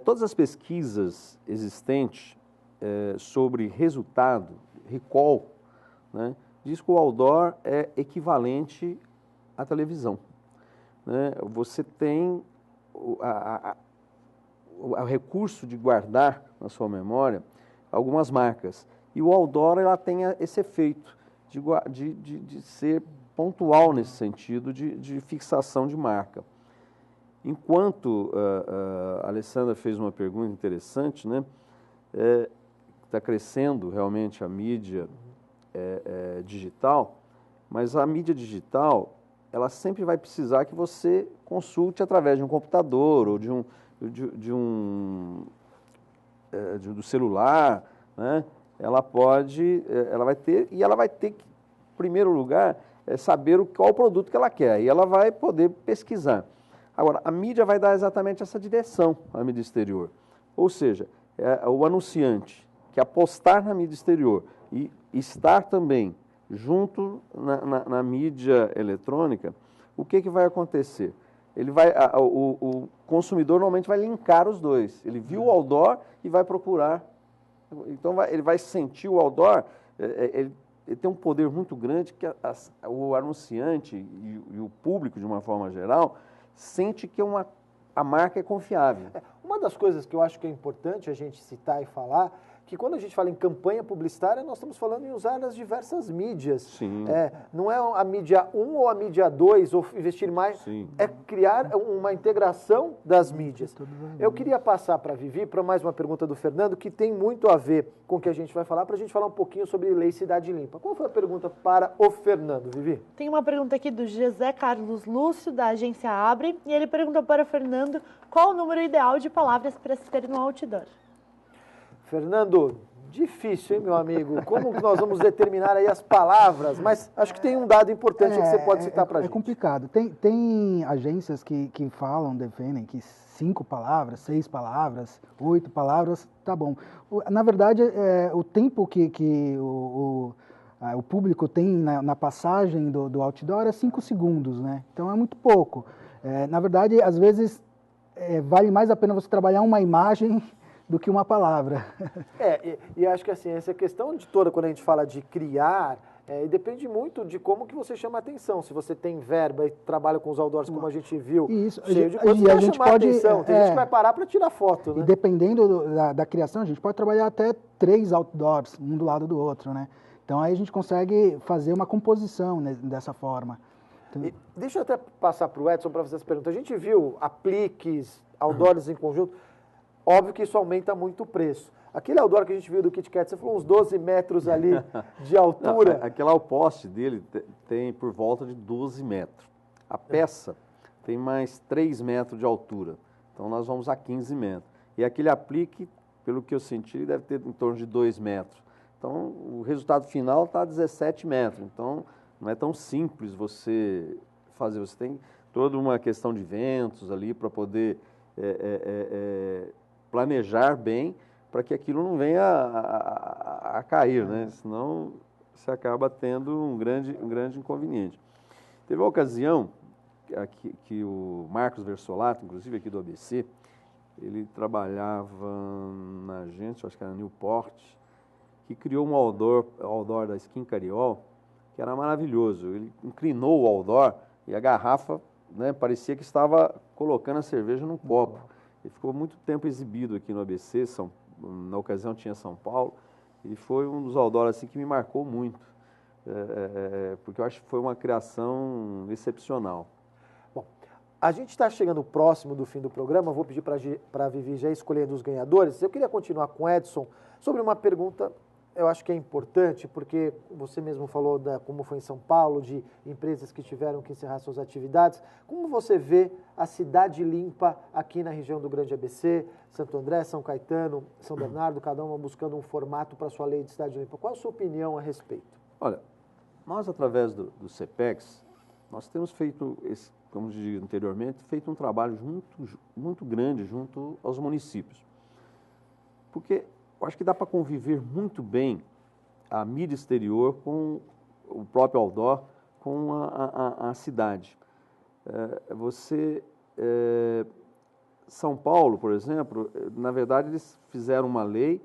Todas as pesquisas existentes sobre resultado, recall, né, diz que o outdoor é equivalente à televisão. Né? Você tem o recurso de guardar na sua memória algumas marcas. E o outdoor ela tem esse efeito de ser pontual nesse sentido de fixação de marca. Enquanto a Alessandra fez uma pergunta interessante, né? Está crescendo realmente a mídia digital, mas a mídia digital ela sempre vai precisar que você consulte através de um computador ou do celular, né? Ela vai ter que, em primeiro lugar, saber qual o produto que ela quer, e ela vai poder pesquisar. Agora, a mídia vai dar exatamente essa direção à mídia exterior, ou seja, o anunciante que apostar na mídia exterior e estar também junto na mídia eletrônica, o que vai acontecer? O consumidor normalmente vai linkar os dois. Ele viu o outdoor e vai procurar. Então, ele vai sentir o outdoor, ele tem um poder muito grande que o anunciante e o público, de uma forma geral, sente que a marca é confiável. Uma das coisas que eu acho que é importante a gente citar e falar, que quando a gente fala em campanha publicitária, nós estamos falando em usar as diversas mídias. Sim. Não é a mídia 1 ou a mídia 2, ou investir mais, Sim. É criar uma integração das mídias. Eu queria passar para a Vivi, para mais uma pergunta do Fernando, que tem muito a ver com o que a gente vai falar, para a gente falar um pouquinho sobre Lei Cidade Limpa. Qual foi a pergunta para o Fernando, Vivi? Tem uma pergunta aqui do José Carlos Lúcio, da agência Abre, e ele perguntou para o Fernando qual o número ideal de palavras para se ter no outdoor. Fernando, difícil, hein, meu amigo? Como que nós vamos determinar aí as palavras? Mas acho que tem um dado importante que você pode citar para a gente. É complicado. Tem agências que falam, defendem que 5 palavras, 6 palavras, 8 palavras, tá bom. Na verdade, o tempo que o público tem na passagem do outdoor é 5 segundos, né? Então é muito pouco. Na verdade, às vezes, vale mais a pena você trabalhar uma imagem do que uma palavra. E acho que assim, essa questão de toda, quando a gente fala de criar, depende muito de como que você chama a atenção. Se você tem verba e trabalha com os outdoors, como a gente viu, isso, cheio de coisas, a gente pode atenção. Tem gente que vai parar para tirar foto, né? E dependendo da criação, a gente pode trabalhar até 3 outdoors, um do lado do outro, né? Então aí a gente consegue fazer uma composição dessa forma. Então, deixa eu até passar para o Edson para fazer essa pergunta. A gente viu apliques, outdoors em conjunto. Óbvio que isso aumenta muito o preço. Aquele outdoor que a gente viu do Kit Kat, você falou uns 12 metros ali de altura. Aquele o poste dele tem por volta de 12 metros. A peça tem mais 3 metros de altura. Então, nós vamos a 15 metros. E aquele aplique, pelo que eu senti, deve ter em torno de 2 metros. Então, o resultado final está a 17 metros. Então, não é tão simples você fazer. Você tem toda uma questão de ventos ali para poder planejar bem para que aquilo não venha a cair, né? Senão você acaba tendo um grande inconveniente. Teve uma ocasião que o Marcos Versolato, inclusive aqui do ABC, ele trabalhava na agência, acho que era Newport, que criou um outdoor da Skin Cariol, que era maravilhoso. Ele inclinou o outdoor e a garrafa, né, parecia que estava colocando a cerveja num copo. Ele ficou muito tempo exibido aqui no ABC, na ocasião tinha São Paulo, e foi um dos outdoors assim, que me marcou muito, porque eu acho que foi uma criação excepcional. Bom, a gente está chegando próximo do fim do programa, vou pedir para a Vivi já escolher os ganhadores. Eu queria continuar com o Edson sobre uma pergunta, eu acho que é importante, porque você mesmo falou como foi em São Paulo, de empresas que tiveram que encerrar suas atividades. Como você vê a cidade limpa aqui na região do Grande ABC, Santo André, São Caetano, São Bernardo, cada uma buscando um formato para a sua lei de cidade limpa? Qual a sua opinião a respeito? Olha, nós através do CEPEX, nós temos feito, como disse anteriormente, feito um trabalho muito grande junto aos municípios. Porque eu acho que dá para conviver muito bem a mídia exterior com o próprio outdoor, com a cidade. São Paulo, por exemplo, na verdade eles fizeram uma lei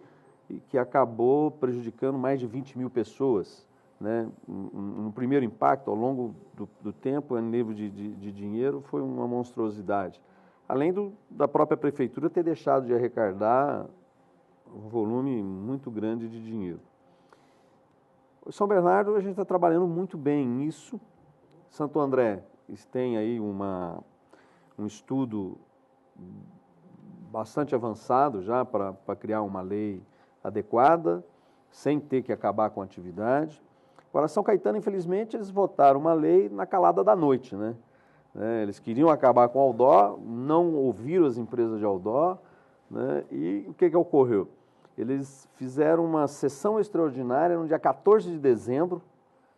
que acabou prejudicando mais de 20 mil pessoas, né? No primeiro impacto, ao longo do tempo, em nível de dinheiro, foi uma monstruosidade. Além da própria prefeitura ter deixado de arrecadar um volume muito grande de dinheiro. Em São Bernardo, a gente está trabalhando muito bem nisso. Santo André tem aí um estudo bastante avançado já para criar uma lei adequada, sem ter que acabar com a atividade. Agora, São Caetano, infelizmente, eles votaram uma lei na calada da noite, né? Eles queriam acabar com o outdoor, não ouviram as empresas de outdoor, né? E o que ocorreu? Eles fizeram uma sessão extraordinária no dia 14 de dezembro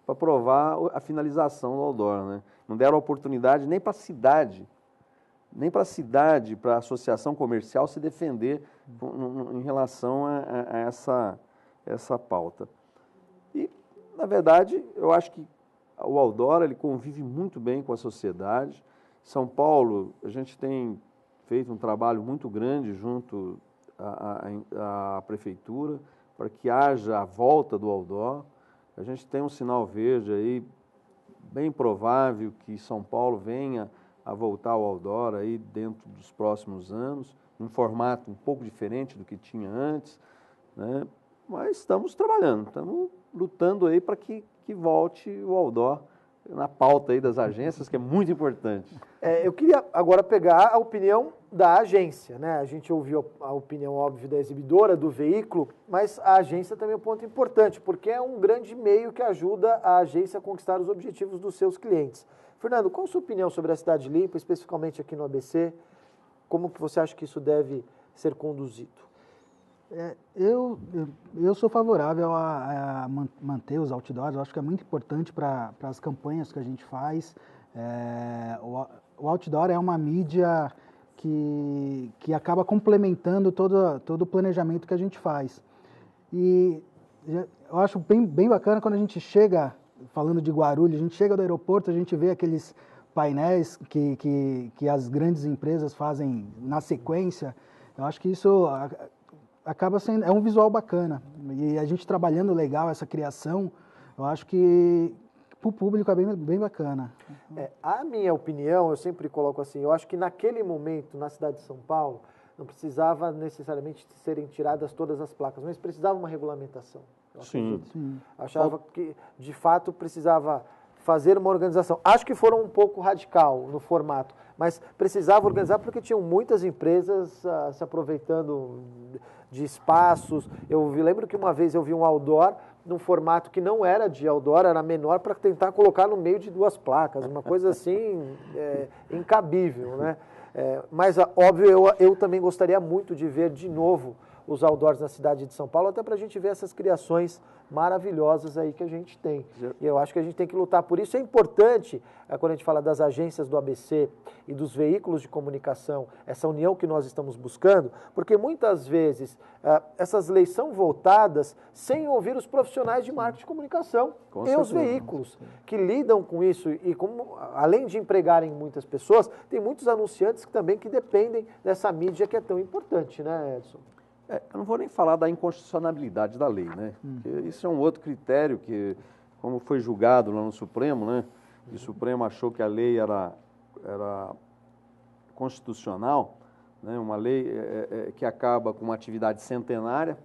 para aprovar a finalização do outdoor, né? Não deram oportunidade nem para a cidade, para a associação comercial se defender em relação a essa pauta. E, na verdade, eu acho que o outdoor ele convive muito bem com a sociedade. São Paulo, a gente tem feito um trabalho muito grande junto à prefeitura para que haja a volta do outdoor. A gente tem um sinal verde aí, bem provável que São Paulo venha a voltar ao outdoor aí dentro dos próximos anos, num formato um pouco diferente do que tinha antes, né? Mas estamos trabalhando, estamos lutando aí para que volte o outdoor na pauta aí das agências, que é muito importante. Eu queria agora pegar a opinião da agência, né? A gente ouviu a opinião óbvia da exibidora, do veículo, mas a agência também é um ponto importante, porque é um grande meio que ajuda a agência a conquistar os objetivos dos seus clientes. Fernando, qual a sua opinião sobre a cidade limpa, especificamente aqui no ABC? Como que você acha que isso deve ser conduzido? Eu sou favorável a manter os outdoors. Eu acho que é muito importante para as campanhas que a gente faz. O outdoor é uma mídia que acaba complementando todo o planejamento que a gente faz. E eu acho bem bacana quando a gente chega, falando de Guarulhos, a gente chega do aeroporto, a gente vê aqueles painéis que as grandes empresas fazem na sequência. Eu acho que isso acaba sendo, é um visual bacana. E a gente trabalhando legal essa criação, eu acho que para o público é bem bacana. A minha opinião, eu sempre coloco assim, eu acho que naquele momento, na cidade de São Paulo, não precisava necessariamente serem tiradas todas as placas, mas precisava uma regulamentação. Sim. Achava que, de fato, precisava fazer uma organização. Acho que foram um pouco radical no formato, mas precisava organizar porque tinham muitas empresas se aproveitando de espaços. Eu lembro que uma vez eu vi um outdoor num formato que não era de outdoor, era menor, para tentar colocar no meio de duas placas, uma coisa assim incabível, né? Mas, óbvio, eu também gostaria muito de ver de novo os outdoors na cidade de São Paulo, até para a gente ver essas criações maravilhosas aí que a gente tem. E eu acho que a gente tem que lutar por isso. É importante, quando a gente fala das agências do ABC e dos veículos de comunicação, essa união que nós estamos buscando, porque muitas vezes essas leis são voltadas sem ouvir os profissionais de marketing de comunicação e os veículos que lidam com isso. E como, além de empregarem muitas pessoas, tem muitos anunciantes que dependem dessa mídia que é tão importante, né, Edson? Eu não vou nem falar da inconstitucionalidade da lei, né? Porque isso é um outro critério que, como foi julgado lá no Supremo, né? E o Supremo achou que a lei era constitucional, né? Uma lei que acaba com uma atividade centenária,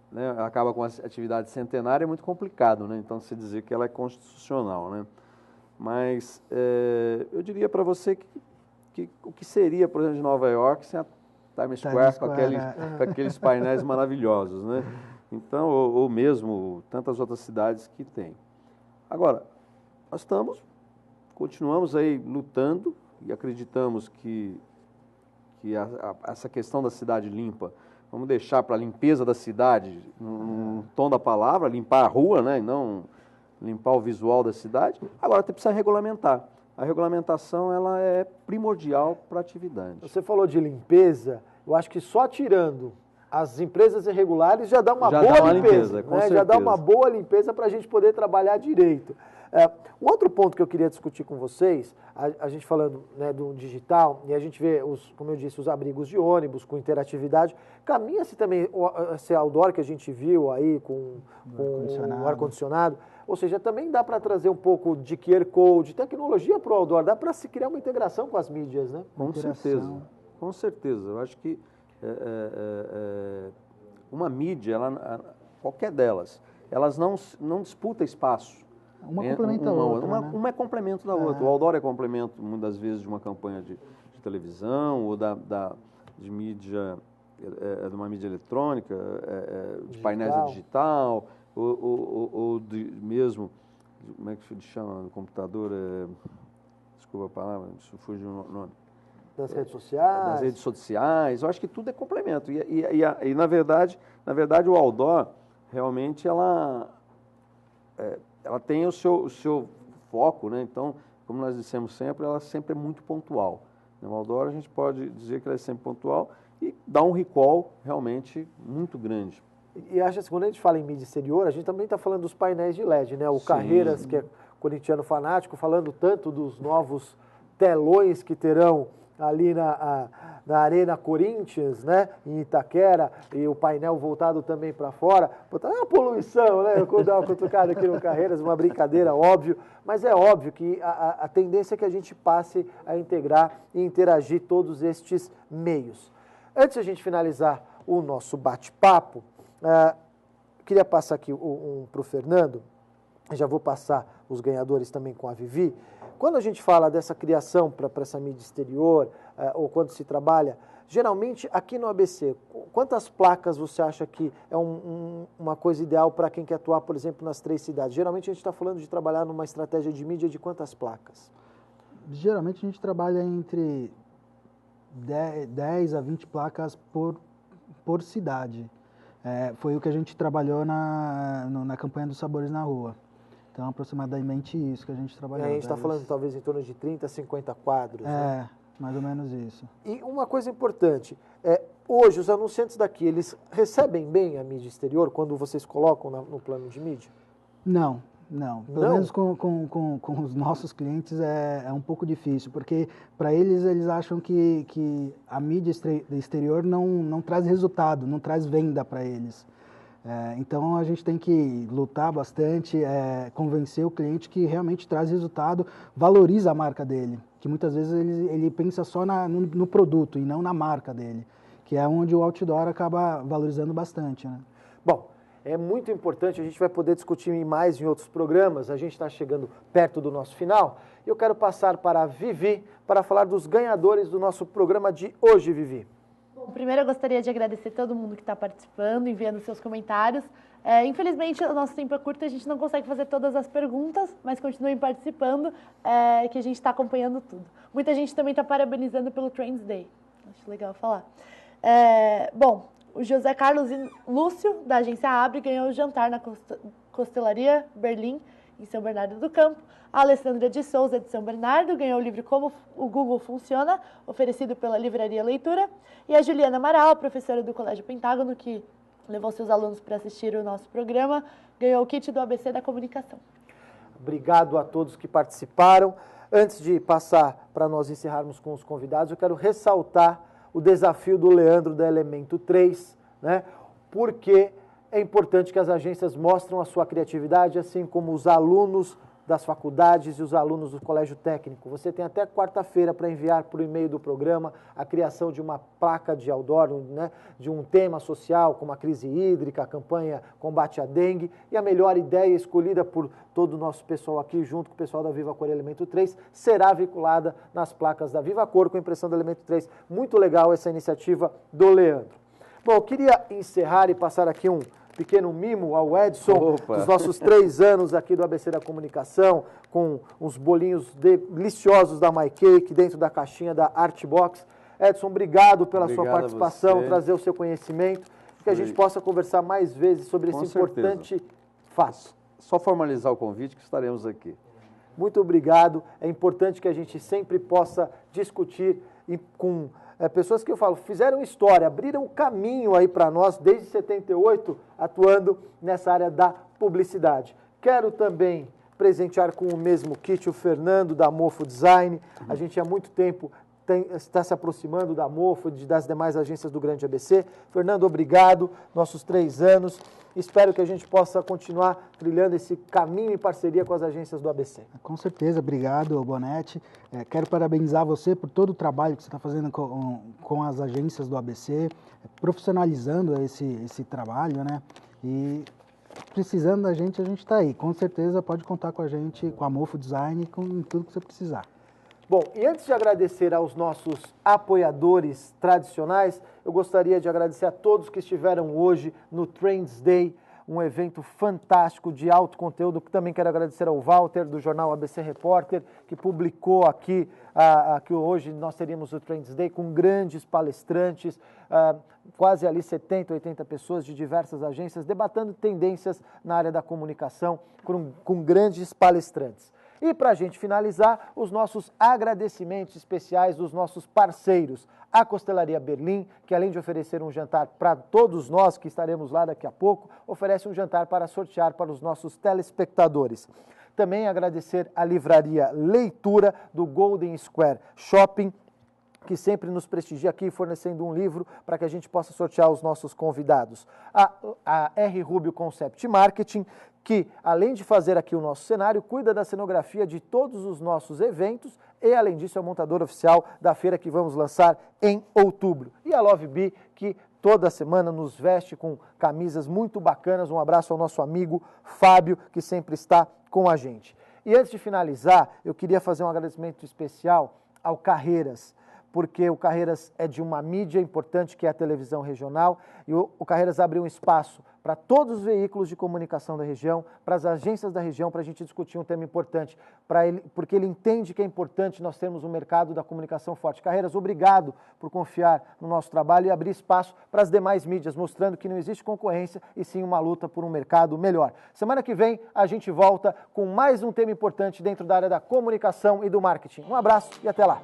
né? Acaba com a atividade centenária é muito complicado, né? Então, se dizer que ela é constitucional, né? Mas eu diria para você que o que seria, por exemplo, de Nova York sem a Times Square com aqueles painéis maravilhosos, né? Então, ou mesmo tantas outras cidades que tem. Agora, nós continuamos aí lutando e acreditamos que essa questão da cidade limpa, vamos deixar para a limpeza da cidade, no tom da palavra, limpar a rua, né, e não limpar o visual da cidade. Agora, precisa regulamentar. A regulamentação ela é primordial para a atividade. Você falou de limpeza, eu acho que só tirando as empresas irregulares já dá uma boa limpeza, né? Já dá uma boa limpeza para a gente poder trabalhar direito. Um outro ponto que eu queria discutir com vocês, a gente falando, né, do digital, e a gente vê, como eu disse, os abrigos de ônibus com interatividade, caminha-se também esse outdoor que a gente viu aí com o ar-condicionado, ou seja, também dá para trazer um pouco de QR Code, tecnologia para o outdoor, dá para se criar uma integração com as mídias, né? Com certeza. Eu acho que uma mídia, qualquer delas, elas não disputam espaço. Uma complementa a outra. Uma é complemento da outra. O outdoor é complemento, muitas vezes, de uma campanha de televisão ou de mídia, de uma mídia eletrônica, de painéis digital, ou mesmo, como é que se chama no computador? Desculpa a palavra, isso fugiu o nome. Das redes sociais. Das redes sociais. Eu acho que tudo é complemento. E na verdade, o outdoor, realmente, ela tem o seu foco, né? Então, como nós dissemos sempre, ela sempre é muito pontual. No outdoor, a gente pode dizer que ela é sempre pontual e dá um recall realmente muito grande. E acho que quando a gente fala em mídia exterior, a gente também está falando dos painéis de LED, né? O Carreiras, que é corintiano fanático, falando tanto dos novos telões que terão ali na Arena Corinthians, né, em Itaquera, e o painel voltado também para fora. É uma poluição, né? Eu dar uma cutucada aqui no Carreiras, uma brincadeira, óbvio, mas é óbvio que a tendência é que a gente passe a integrar e interagir todos estes meios. Antes de a gente finalizar o nosso bate-papo, queria passar aqui para o Fernando, já vou passar os ganhadores também com a Vivi. Quando a gente fala dessa criação para essa mídia exterior, ou quando se trabalha, geralmente aqui no ABC, quantas placas você acha que é uma coisa ideal para quem quer atuar, por exemplo, nas 3 cidades? Geralmente a gente está falando de trabalhar numa estratégia de mídia de quantas placas? Geralmente a gente trabalha entre 10 a 20 placas por cidade. Foi o que a gente trabalhou na campanha dos Sabores na Rua. Então, aproximadamente isso que a gente trabalhou. E a gente está falando talvez em torno de 30 a 50 quadros, né? Mais ou menos isso. E uma coisa importante, hoje os anunciantes daqui, eles recebem bem a mídia exterior quando vocês colocam no plano de mídia? Não. Pelo menos com os nossos clientes é um pouco difícil, porque para eles acham que a mídia exterior não traz resultado, não traz venda para eles. Então a gente tem que lutar bastante, convencer o cliente que realmente traz resultado, valoriza a marca dele, que muitas vezes ele pensa só no produto e não na marca dele, que é onde o outdoor acaba valorizando bastante, né? Bom, é muito importante, a gente vai poder discutir mais em outros programas, a gente está chegando perto do nosso final. Eu quero passar para a Vivi para falar dos ganhadores do nosso programa de hoje, Vivi. Bom, primeiro eu gostaria de agradecer todo mundo que está participando, enviando seus comentários. Infelizmente, o nosso tempo é curto e a gente não consegue fazer todas as perguntas, mas continuem participando, que a gente está acompanhando tudo. Muita gente também está parabenizando pelo Trends Day. Acho legal falar. Bom, o José Carlos Lúcio, da agência Abre, ganhou o jantar na Costelaria Berlim, em São Bernardo do Campo. A Alessandra de Souza, de São Bernardo, ganhou o livro Como o Google Funciona, oferecido pela Livraria Leitura. E a Juliana Amaral, professora do Colégio Pentágono, que levou seus alunos para assistir o nosso programa, ganhou o kit do ABC da Comunicação. Obrigado a todos que participaram. Antes de passar para nós encerrarmos com os convidados, eu quero ressaltar o desafio do Leandro da Elemento 3, né? Porque é importante que as agências mostrem a sua criatividade, assim como os alunos das faculdades e os alunos do colégio técnico. Você tem até quarta-feira para enviar por e-mail do programa a criação de uma placa de outdoor, né, de um tema social, como a crise hídrica, a campanha combate à dengue, e a melhor ideia escolhida por todo o nosso pessoal aqui, junto com o pessoal da Viva Cor Elemento 3, será vinculada nas placas da Viva Cor com impressão do Elemento 3. Muito legal essa iniciativa do Leandro. Bom, eu queria encerrar e passar aqui um pequeno mimo ao Edson, dos nossos 3 anos aqui do ABC da Comunicação, com uns bolinhos deliciosos da My Cake dentro da caixinha da Artbox. Edson, obrigado pela sua participação, trazer o seu conhecimento, que a gente possa conversar mais vezes sobre esse importante fato. Só formalizar o convite que estaremos aqui. Muito obrigado. É importante que a gente sempre possa discutir com pessoas que eu falo, fizeram história, abriram o caminho aí para nós desde 78, atuando nessa área da publicidade. Quero também presentear com o mesmo kit o Fernando da Mofo Design. A gente há muito tempo está se aproximando da Mofo e das demais agências do Grande ABC. Fernando, obrigado. Nossos 3 anos. Espero que a gente possa continuar trilhando esse caminho em parceria com as agências do ABC. Com certeza, obrigado, Bonetti. Quero parabenizar você por todo o trabalho que você está fazendo com as agências do ABC, profissionalizando esse trabalho, né? E precisando da gente, a gente está aí. Com certeza pode contar com a gente, com a Mofo Design, com tudo que você precisar. Bom, e antes de agradecer aos nossos apoiadores tradicionais, eu gostaria de agradecer a todos que estiveram hoje no Trends Day, um evento fantástico de alto conteúdo, que também quero agradecer ao Walter, do jornal ABC Repórter, que publicou aqui que hoje nós teríamos o Trends Day com grandes palestrantes, quase ali 70, 80 pessoas de diversas agências, debatendo tendências na área da comunicação com grandes palestrantes. E para a gente finalizar, os nossos agradecimentos especiais dos nossos parceiros. A Costelaria Berlim, que além de oferecer um jantar para todos nós que estaremos lá daqui a pouco, oferece um jantar para sortear para os nossos telespectadores. Também agradecer a Livraria Leitura do Golden Square Shopping, que sempre nos prestigia aqui, fornecendo um livro para que a gente possa sortear os nossos convidados. A R. Rubio Concept Marketing, que, além de fazer aqui o nosso cenário, cuida da cenografia de todos os nossos eventos e, além disso, é o montador oficial da feira que vamos lançar em outubro. E a Love Bee, que toda semana nos veste com camisas muito bacanas. Um abraço ao nosso amigo Fábio, que sempre está com a gente. E antes de finalizar, eu queria fazer um agradecimento especial ao Carreiras, porque o Carreiras é de uma mídia importante, que é a televisão regional, e o Carreiras abre um espaço para todos os veículos de comunicação da região, para as agências da região, para a gente discutir um tema importante, porque ele entende que é importante nós termos um mercado da comunicação forte. Carreiras, obrigado por confiar no nosso trabalho e abrir espaço para as demais mídias, mostrando que não existe concorrência e sim uma luta por um mercado melhor. Semana que vem a gente volta com mais um tema importante dentro da área da comunicação e do marketing. Um abraço e até lá!